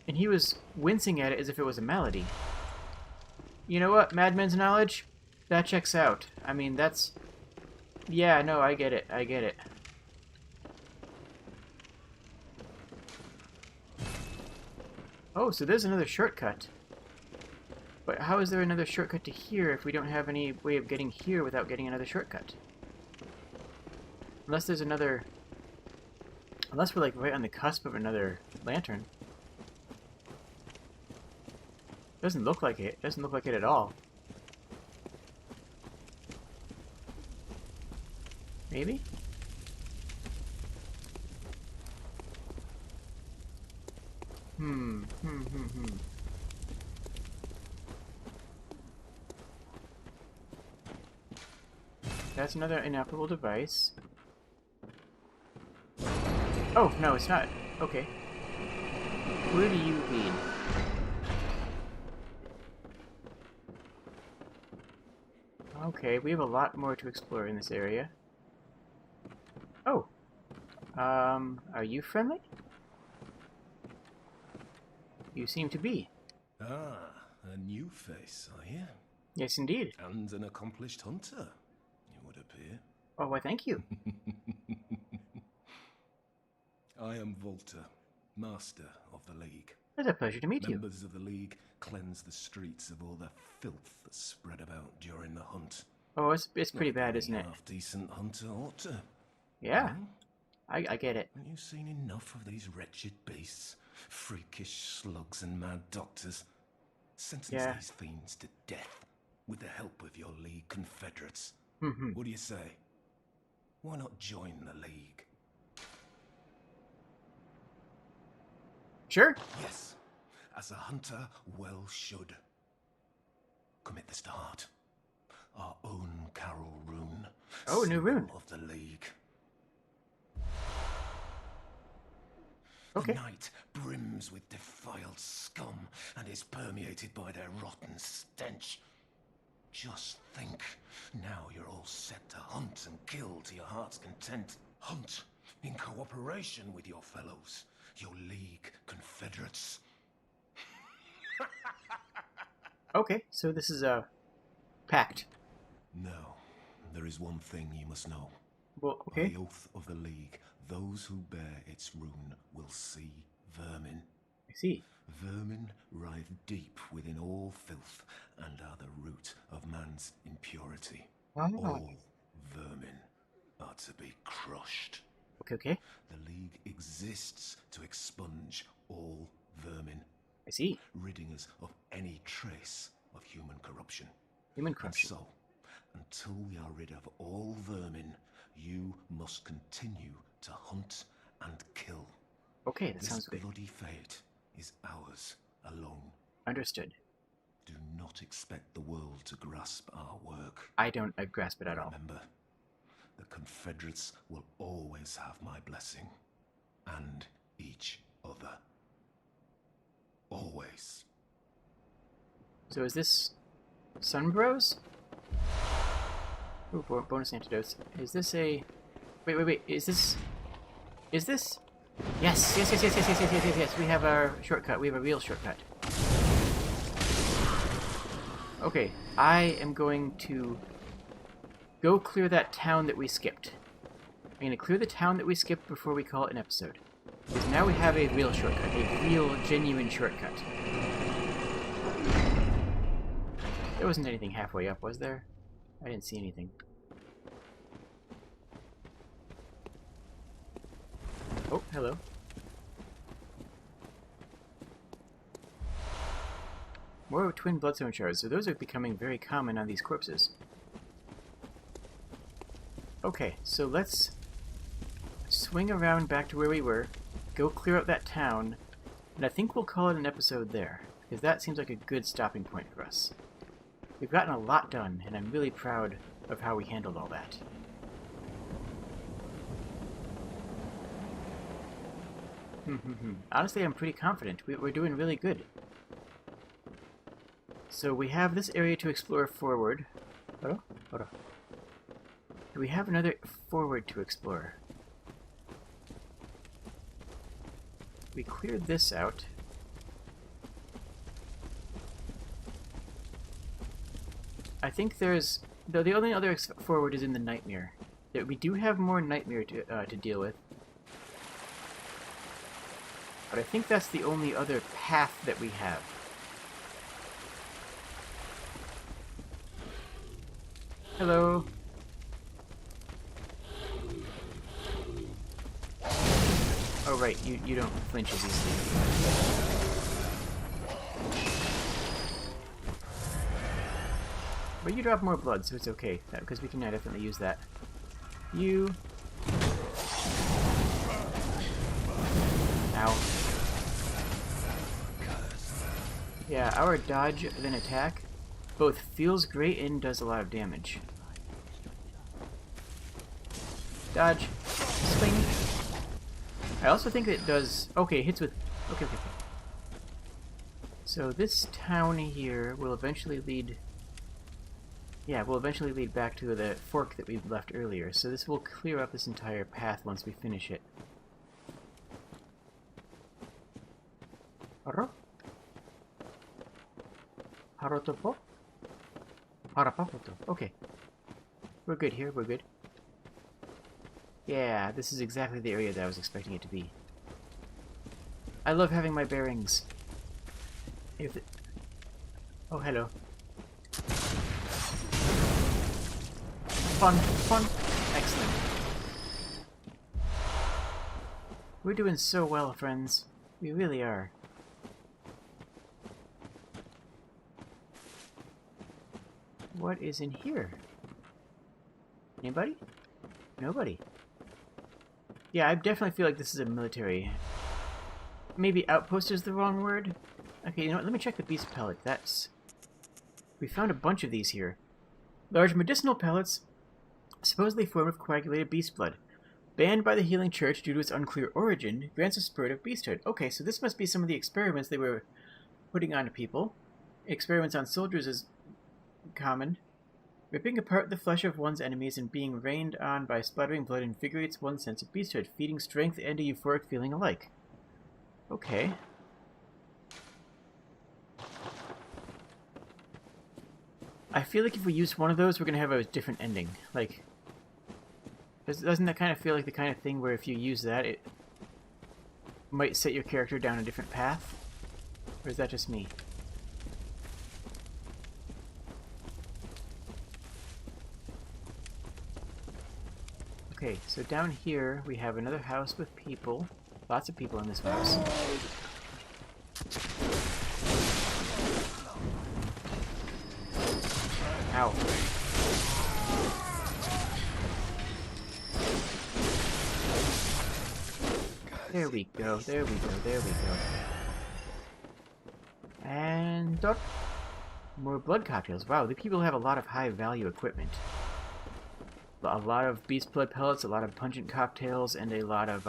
And he was wincing at it as if it was a malady. You know what? Madman's knowledge? That checks out. I mean, that's... Yeah, no, I get it. I get it. Oh, so there's another shortcut. But how is there another shortcut to here if we don't have any way of getting here without getting another shortcut? Unless there's another... Unless we're like right on the cusp of another lantern. Doesn't look like it. Doesn't look like it at all. Maybe? Hmm. That's another inoperable device. Oh, no, it's not. Okay. Where do you lead? Okay, we have a lot more to explore in this area. Oh. Are you friendly? You seem to be.
Ah, a new face, are you?
Yes, indeed.
And an accomplished hunter, it would appear.
Oh, why, thank you.
I am Volta, Master of the League.
It's a pleasure to meet you.
Members of the League cleanse the streets of all the filth that's spread about during the hunt.
Oh, it's pretty bad, isn't it?
Half-decent hunter ought to.
Yeah,
Hmm?
I get it.
Haven't you seen enough of these wretched beasts? Freakish slugs and mad doctors. Sentence these fiends to death with the help of your League confederates. What do you say? Why not join the League?
Sure.
Yes, as a hunter well should. Commit this to heart. Our own Carol rune.
Oh, a new rune.
Of the League.
Okay.
The night brims with defiled scum and is permeated by their rotten stench. Just think, now you're all set to hunt and kill to your heart's content. Hunt in cooperation with your fellows, your League confederates.
Okay, so this is a pact.
No, there is one thing you must know.
Well,
By
okay.
the oath of the League, those who bear its rune will see vermin.
I see.
Vermin writhe deep within all filth and are the root of man's impurity.
Ah.
All vermin are to be crushed.
Okay.
The League exists to expunge all vermin,
I see.
ridding us of any trace of human corruption.
Human corruption.
And so, until we are rid of all vermin, you must continue to hunt and kill.
Okay, that
This
sounds good.
bloody fate is ours alone.
Understood.
Do not expect the world to grasp our work.
I don't grasp it at all.
Remember, the Confederates will always have my blessing. And each other. Always.
So is this Sunbros? Ooh, bonus antidotes. Is this a... Wait. Is this... Yes. Yes. We have our shortcut. We have a real shortcut. Okay, I am going to go clear that town that we skipped. I'm going to clear the town that we skipped before we call it an episode. Because now we have a real shortcut. A real, genuine shortcut. There wasn't anything halfway up, was there? I didn't see anything. Oh, hello. More twin bloodstone shards, so those are becoming very common on these corpses. Okay, so let's swing around back to where we were, go clear out that town, and I think we'll call it an episode there, because that seems like a good stopping point for us. We've gotten a lot done, and I'm really proud of how we handled all that. Honestly, I'm pretty confident. We're doing really good. So we have this area to explore forward. Hold on. Do we have another forward to explore? We cleared this out. I think there's... Though the only other forward is in the Nightmare. We do have more Nightmare to deal with. But I think that's the only other path that we have. Hello. Oh right, you don't flinch as easily. But you drop more blood, so it's okay, because we can definitely use that. You... Ow. Yeah, our dodge then attack both feels great and does a lot of damage. Dodge. Swing. I also think it does... Okay, it hits with... Okay. So this town here will eventually lead... Yeah, will eventually lead back to the fork that we left earlier. So this will clear up this entire path once we finish it. Haro? Harotopo? Harapapoto. Okay. We're good here, we're good. Yeah, this is exactly the area that I was expecting it to be. I love having my bearings. If it... Oh, hello. Fun, fun. Excellent. We're doing so well, friends. We really are. What is in here? Anybody? Nobody. Yeah, I definitely feel like this is a military... Maybe outpost is the wrong word? Okay, you know what? Let me check the beast pellet. That's... We found a bunch of these here. Large medicinal pellets, supposedly formed of coagulated beast blood. Banned by the Healing Church due to its unclear origin, grants a spirit of beasthood. Okay, so this must be some of the experiments they were putting on people. Experiments on soldiers is common. Ripping apart the flesh of one's enemies and being rained on by splattering blood invigorates one's sense of beasthood, feeding strength and a euphoric feeling alike. Okay. I feel like if we use one of those, we're going to have a different ending. Like, doesn't that kind of feel like the kind of thing where if you use that, it might set your character down a different path? Or is that just me? Okay, so down here we have another house with people. Lots of people in this house. Ow. There we go, there we go, there we go. And... more blood cocktails. Wow, the people have a lot of high-value equipment. A lot of beast blood pellets, a lot of pungent cocktails, and a lot of,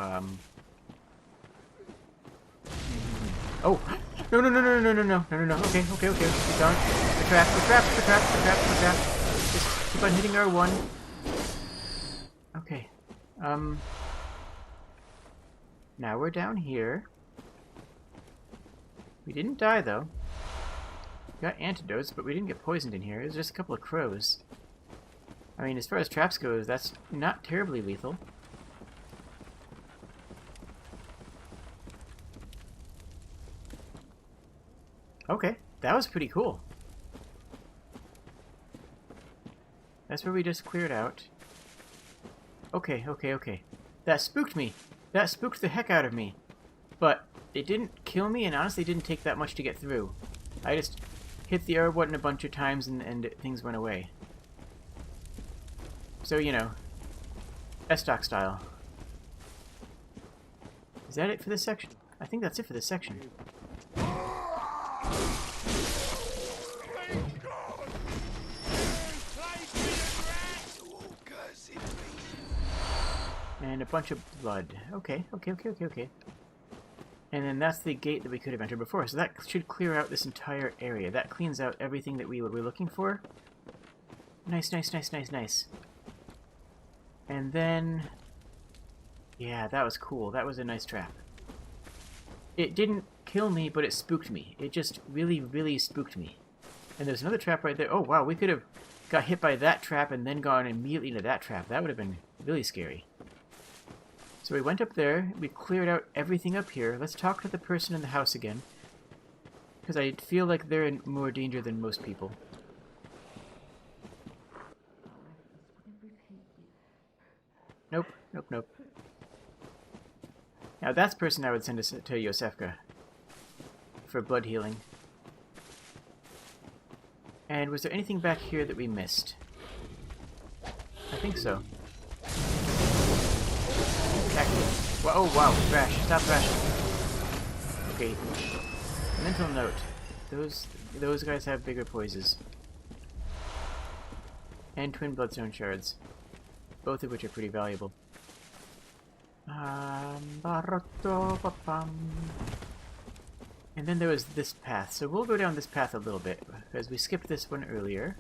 Oh! No, no, no, no, no, no, no, no, no, no. Okay, okay, okay. Keep going. We're trapped, we're trapped, we're trapped, we're trapped, we're trapped. Just keep on hitting R1. Okay. Now we're down here. We didn't die, though. We got antidotes, but we didn't get poisoned in here. It was just a couple of crows. I mean, as far as traps goes, that's not terribly lethal. Okay, that was pretty cool. That's where we just cleared out. Okay, okay, okay. That spooked me. That spooked the heck out of me. But it didn't kill me, and honestly didn't take that much to get through. I just hit the R button a bunch of times and things went away. So, you know, S-Stock style. Is that it for this section? I think that's it for this section. And a bunch of blood. Okay, okay, okay, okay, okay. And then that's the gate that we could have entered before. So that should clear out this entire area. That cleans out everything that we were looking for. Nice, nice, nice, nice, nice. And then... yeah, that was cool. That was a nice trap. It didn't kill me, but it spooked me. It just really, really spooked me. And there's another trap right there. Oh, wow, we could have got hit by that trap and then gone immediately into that trap. That would have been really scary. So we went up there, we cleared out everything up here. Let's talk to the person in the house again. Because I feel like they're in more danger than most people. Nope, nope, nope. Now that's the person I would send to Yosefka. For blood healing. And was there anything back here that we missed? I think so. Well, oh wow, thrash. Stop thrashing. Okay. Mental note. Those guys have bigger poises. And twin bloodstone shards. Both of which are pretty valuable. And then there was this path. So we'll go down this path a little bit, because we skipped this one earlier.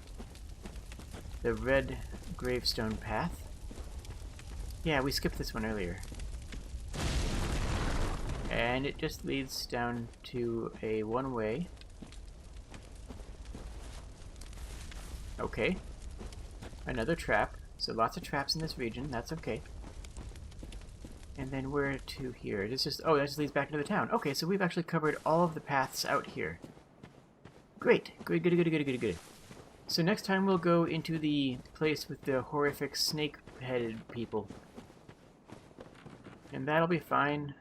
The red gravestone path. Yeah, we skipped this one earlier. And it just leads down to a one-way. Okay. Another trap. So lots of traps in this region. That's okay. And then where to here? It's just... oh, that just leads back into the town. Okay, so we've actually covered all of the paths out here. Great. Good, good, good, good, good, good. So next time we'll go into the place with the horrific snake-headed people. And that'll be fine.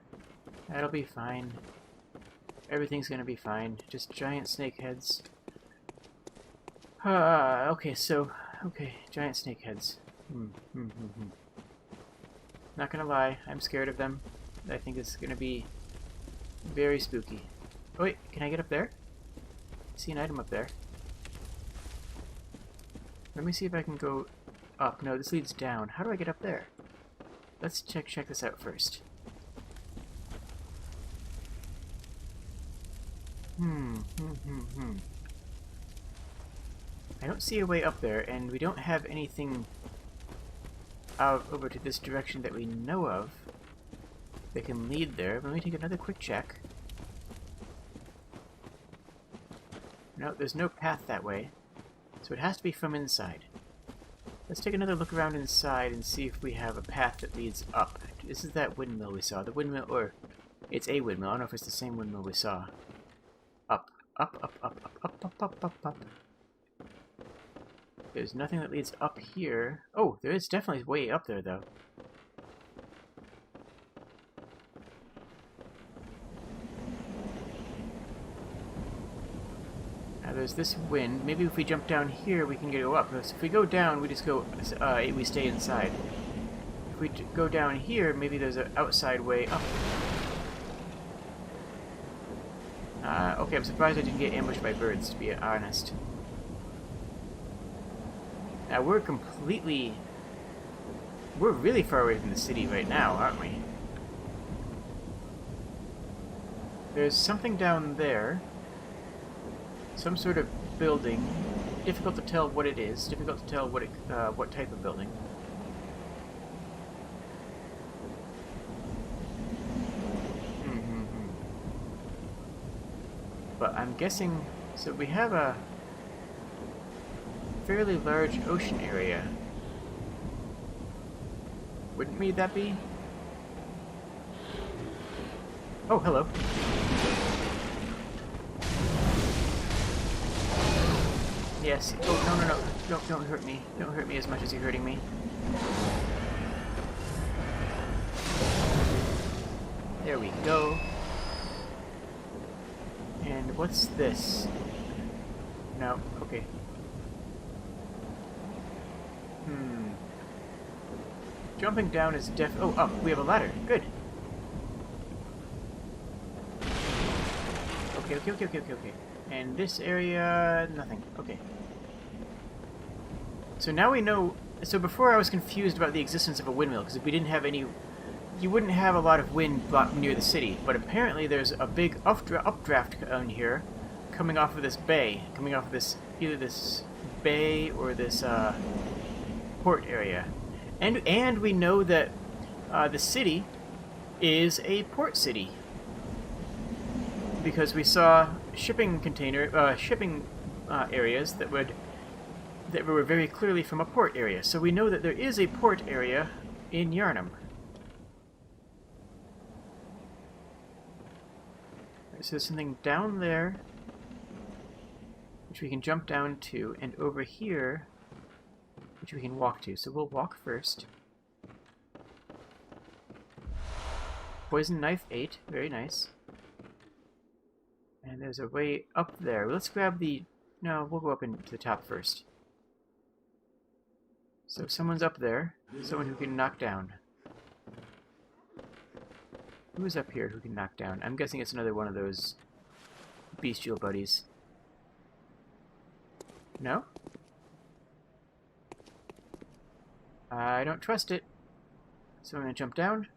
That'll be fine. Everything's gonna be fine. Just giant snake heads. Okay, so... okay, giant snake heads. Not gonna lie, I'm scared of them. I think it's gonna be very spooky. Oh wait, can I get up there? I see an item up there. Let me see if I can go up. No, this leads down. How do I get up there? Let's check this out first. I don't see a way up there, and we don't have anything out over to this direction that we know of that can lead there. Let me take another quick check. No, there's no path that way, so it has to be from inside. Let's take another look around inside and see if we have a path that leads up. This is that windmill we saw. The windmill, or it's a windmill. I don't know if it's the same windmill we saw. Up, up, up, up, up, up, up, up, up, up. There's nothing that leads up here. Oh, there is definitely way up there, though. Now there's this wind. Maybe if we jump down here, we can go up. So if we go down, we just go, we stay inside. If we go down here, maybe there's an outside way up. Okay, I'm surprised I didn't get ambushed by birds, to be honest. Now, we're really far away from the city right now, aren't we? There's something down there. Some sort of building. Difficult to tell what it is. Difficult to tell what type of building. But I'm guessing... so we have a fairly large ocean area. Wouldn't that be? Oh, hello. Yes. Oh, no. Don't hurt me. Don't hurt me as much as you're hurting me. There we go. And what's this? No. Okay. Jumping down is oh, up. We have a ladder. Good. Okay. And this area, nothing. Okay. So now we know... so before I was confused about the existence of a windmill, because if we didn't have any... you wouldn't have a lot of wind near the city, but apparently there's a big updraft on here, coming off of this bay, coming off of this, either this bay or this, port area. And we know that the city is a port city, because we saw shipping areas that were very clearly from a port area. So we know that there is a port area in Yharnam. So there's something down there, which we can jump down to, and over here, which we can walk to. So we'll walk first. Poison knife 8, very nice. And there's a way up there. Let's grab the... No, we'll go up into the top first. So someone's up there. Someone who can knock down. Who's up here who can knock down? I'm guessing it's another one of those bestial buddies. No? I don't trust it. So I'm going to jump down.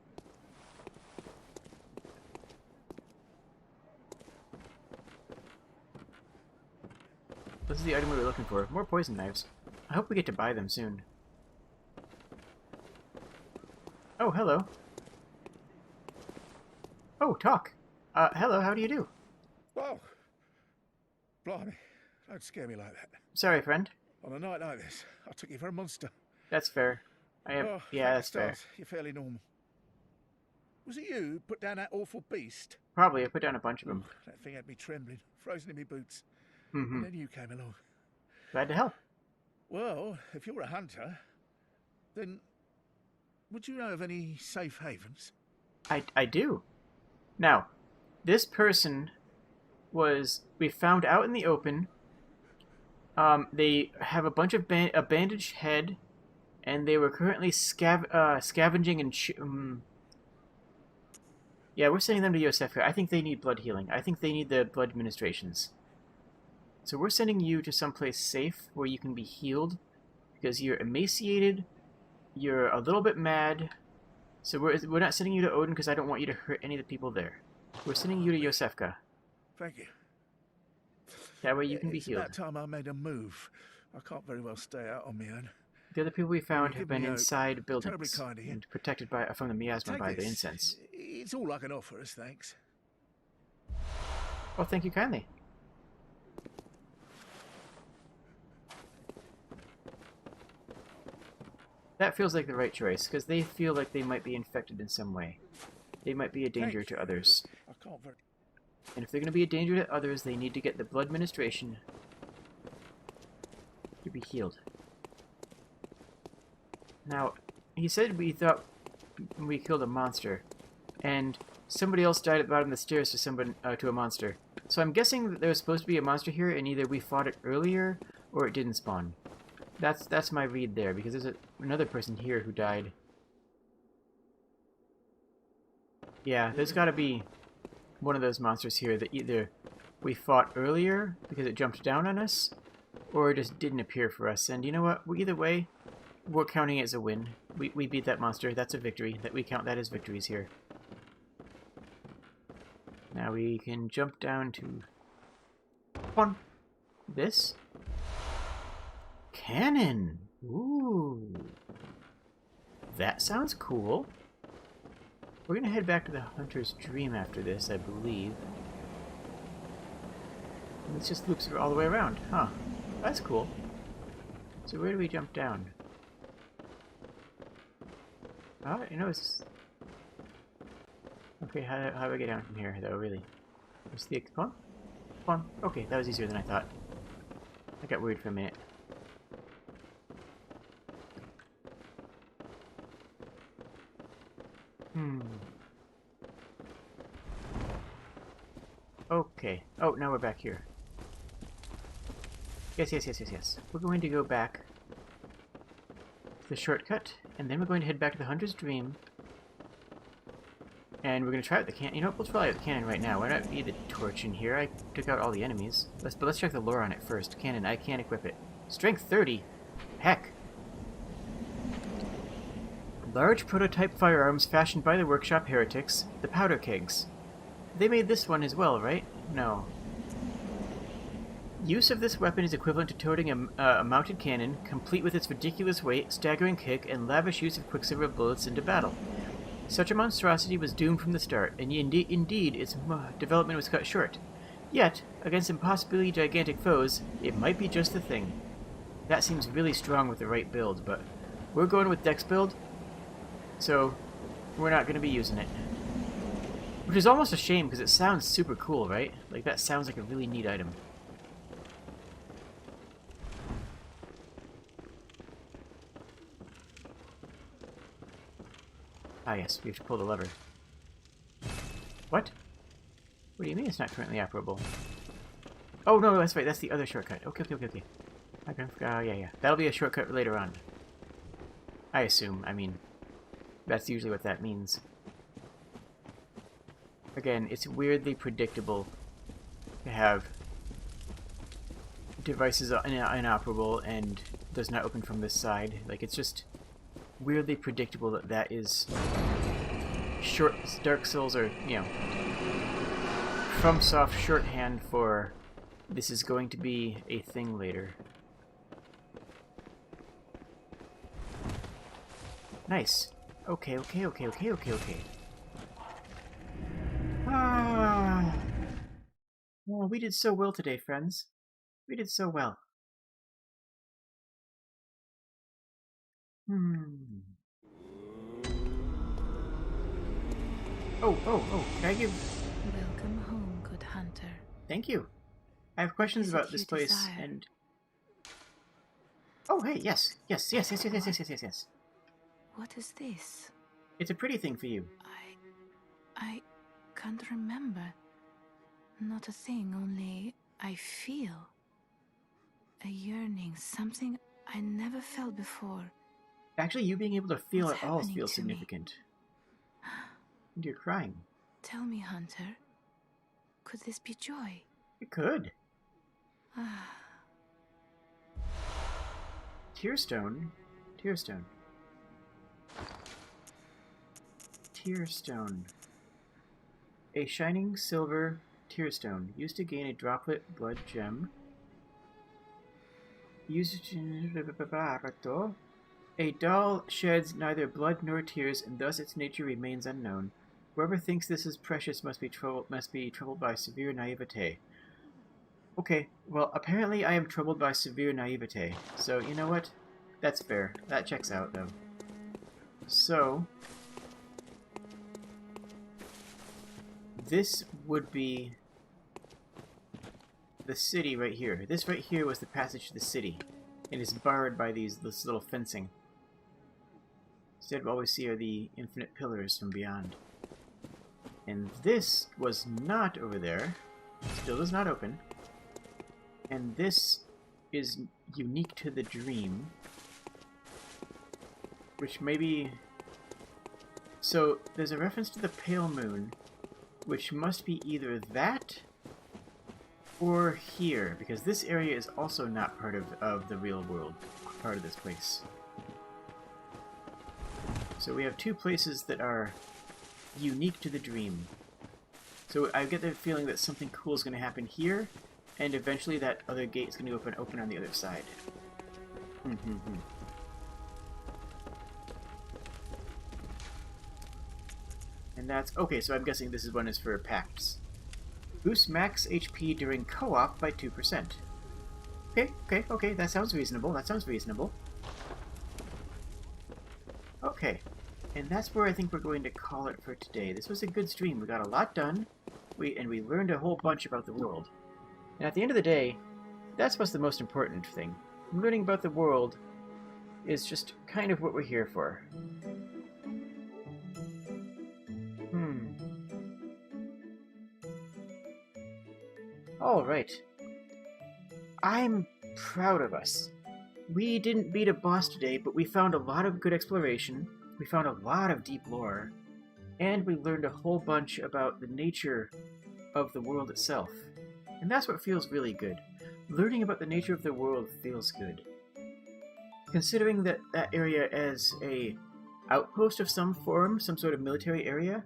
This is the item we were looking for. More poison knives. I hope we get to buy them soon. Oh, hello. Oh, talk. Hello, how do you do?
Whoa. Blimey. Don't scare me like that.
Sorry, friend.
On a night like this, I took you for a monster.
That's fair.
Oh,
yeah, that's fair.
You're fairly normal. Was it you who put down that awful beast?
Probably. I put down a bunch of them.
That thing had me trembling, frozen in my boots.
Mm-hmm.
And then you came along.
Glad to help.
Well, if you're a hunter, then would you know of any safe havens?
I do. Now, this person we found out in the open. They have a bunch of a bandaged head, and they were currently scavenging and yeah, we're sending them to Yosefka. I think they need blood healing. I think they need the blood administrations. So we're sending you to someplace safe where you can be healed, because you're emaciated, you're a little bit mad. So we're not sending you to Odin because I don't want you to hurt any of the people there. We're sending you to Yosefka.
Thank you.
That way you can be
It's
healed.
about time I made a move. I can't very well stay out on my own.
The other people we found have
give
been
me
inside buildings
terribly kind of you.
and protected from the miasma
Take
by the
this.
incense.
It's all I can offer us, thanks.
Well, thank you kindly. That feels like the right choice, because they feel like they might be infected in some way. They might be a danger to others.
I can't very...
And if they're going to be a danger to others, they need to get the blood ministration to be healed. Now, he said we thought we killed a monster, and somebody else died at the bottom of the stairs to a monster. So I'm guessing that there was supposed to be a monster here, and either we fought it earlier, or it didn't spawn. That's my read there, because there's another person here who died. Yeah, there's got to be one of those monsters here that either we fought earlier because it jumped down on us, or it just didn't appear for us. And you know what? Either way, we're counting it as a win. We beat that monster. That's a victory. We count that as victories here. Now we can jump down to... this. Cannon! Ooh. That sounds cool. We're gonna head back to the Hunter's Dream after this, I believe. And this just loops all the way around. Huh. That's cool. So where do we jump down? You know, it's... Okay, how do I get down from here, though, really? Where's the... Come on. Okay, that was easier than I thought. I got worried for a minute. Okay. Oh, now we're back here. Yes. We're going to go back to the shortcut, and then we're going to head back to the Hunter's Dream. And we're going to try out the cannon. You know what? We'll try out the cannon right now. Why not need the torch in here? I took out all the enemies. But let's check the lore on it first. Cannon, I can't equip it. Strength 30? Heck. Large prototype firearms fashioned by the workshop heretics, the powder kegs. They made this one as well, right? No. Use of this weapon is equivalent to toting a mounted cannon, complete with its ridiculous weight, staggering kick, and lavish use of quicksilver bullets into battle. Such a monstrosity was doomed from the start, and indeed its development was cut short. Yet, against impossibly gigantic foes, it might be just the thing. That seems really strong with the right build, but we're going with Dex build, so we're not going to be using it. Which is almost a shame, because it sounds super cool, right? Like, that sounds like a really neat item. Ah, yes, we have to pull the lever. What? What do you mean it's not currently operable? Oh, no, that's right, that's the other shortcut. Okay. Yeah. That'll be a shortcut later on. I assume. I mean, that's usually what that means. Again, it's weirdly predictable to have devices inoperable and does not open from this side. Like, it's just weirdly predictable that that is Dark Souls, or, you know, FromSoft shorthand for this is going to be a thing later. Nice. Okay. Ah. Oh, we did so well today, friends. We did so well. Oh, can I give...
Welcome home, good hunter.
Thank you. I have questions about this place, and... Oh, hey, yes. Yes.
What is this?
It's a pretty thing for you.
I can't remember. Not a thing, only I feel a yearning, something I never felt before.
Actually, you being able to feel
What's
it all
happening
feels
to me?
significant. And you're crying.
Tell me, Hunter, could this be joy?
It could.
Ah.
Tearstone. A shining silver tearstone used to gain a droplet blood gem. A doll sheds neither blood nor tears, and thus its nature remains unknown. Whoever thinks this is precious must be troubled by severe naivete. Okay, well, apparently I am troubled by severe naivete. So, you know what? That's fair. That checks out, though. So... this would be the city right here. This right here was the passage to the city. It is barred by this little fencing. Instead, all we see are the infinite pillars from beyond. And this was not over there. Still does not open. And this is unique to the dream. Which maybe... So, there's a reference to the pale moon, which must be either that or here, because this area is also not part of the real world, part of this place. So we have two places that are unique to the dream. So I get the feeling that something cool is going to happen here, and eventually that other gate is going to open on the other side. And that's... okay, so I'm guessing this one is for pacts. Boost max HP during co-op by 2%. Okay, that sounds reasonable, Okay, and that's where I think we're going to call it for today. This was a good stream. We got a lot done, and we learned a whole bunch about the world. And at the end of the day, that's what's the most important thing. Learning about the world is just kind of what we're here for. Alright. I'm proud of us. We didn't beat a boss today, but we found a lot of good exploration, we found a lot of deep lore, and we learned a whole bunch about the nature of the world itself. And that's what feels really good. Learning about the nature of the world feels good. Considering that area as a outpost of some form, some sort of military area,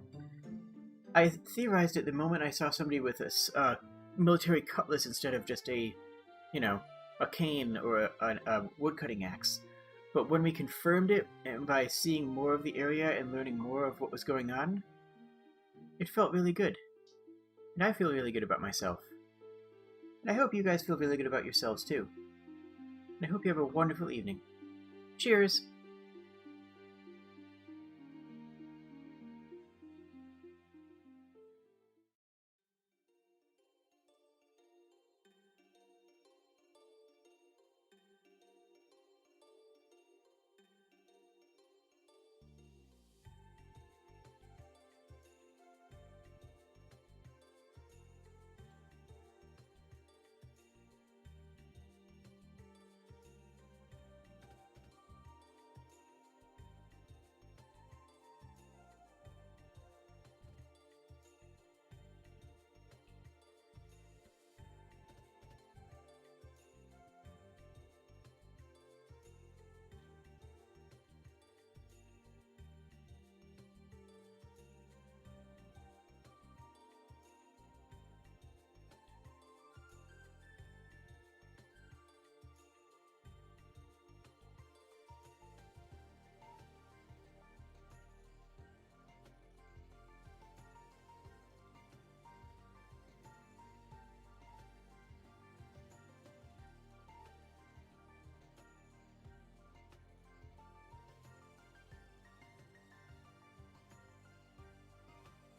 I theorized it the moment I saw somebody with a military cutlass instead of just a, a cane or a woodcutting axe. But when we confirmed it, and by seeing more of the area and learning more of what was going on, it felt really good. And I feel really good about myself. And I hope you guys feel really good about yourselves too. And I hope you have a wonderful evening. Cheers!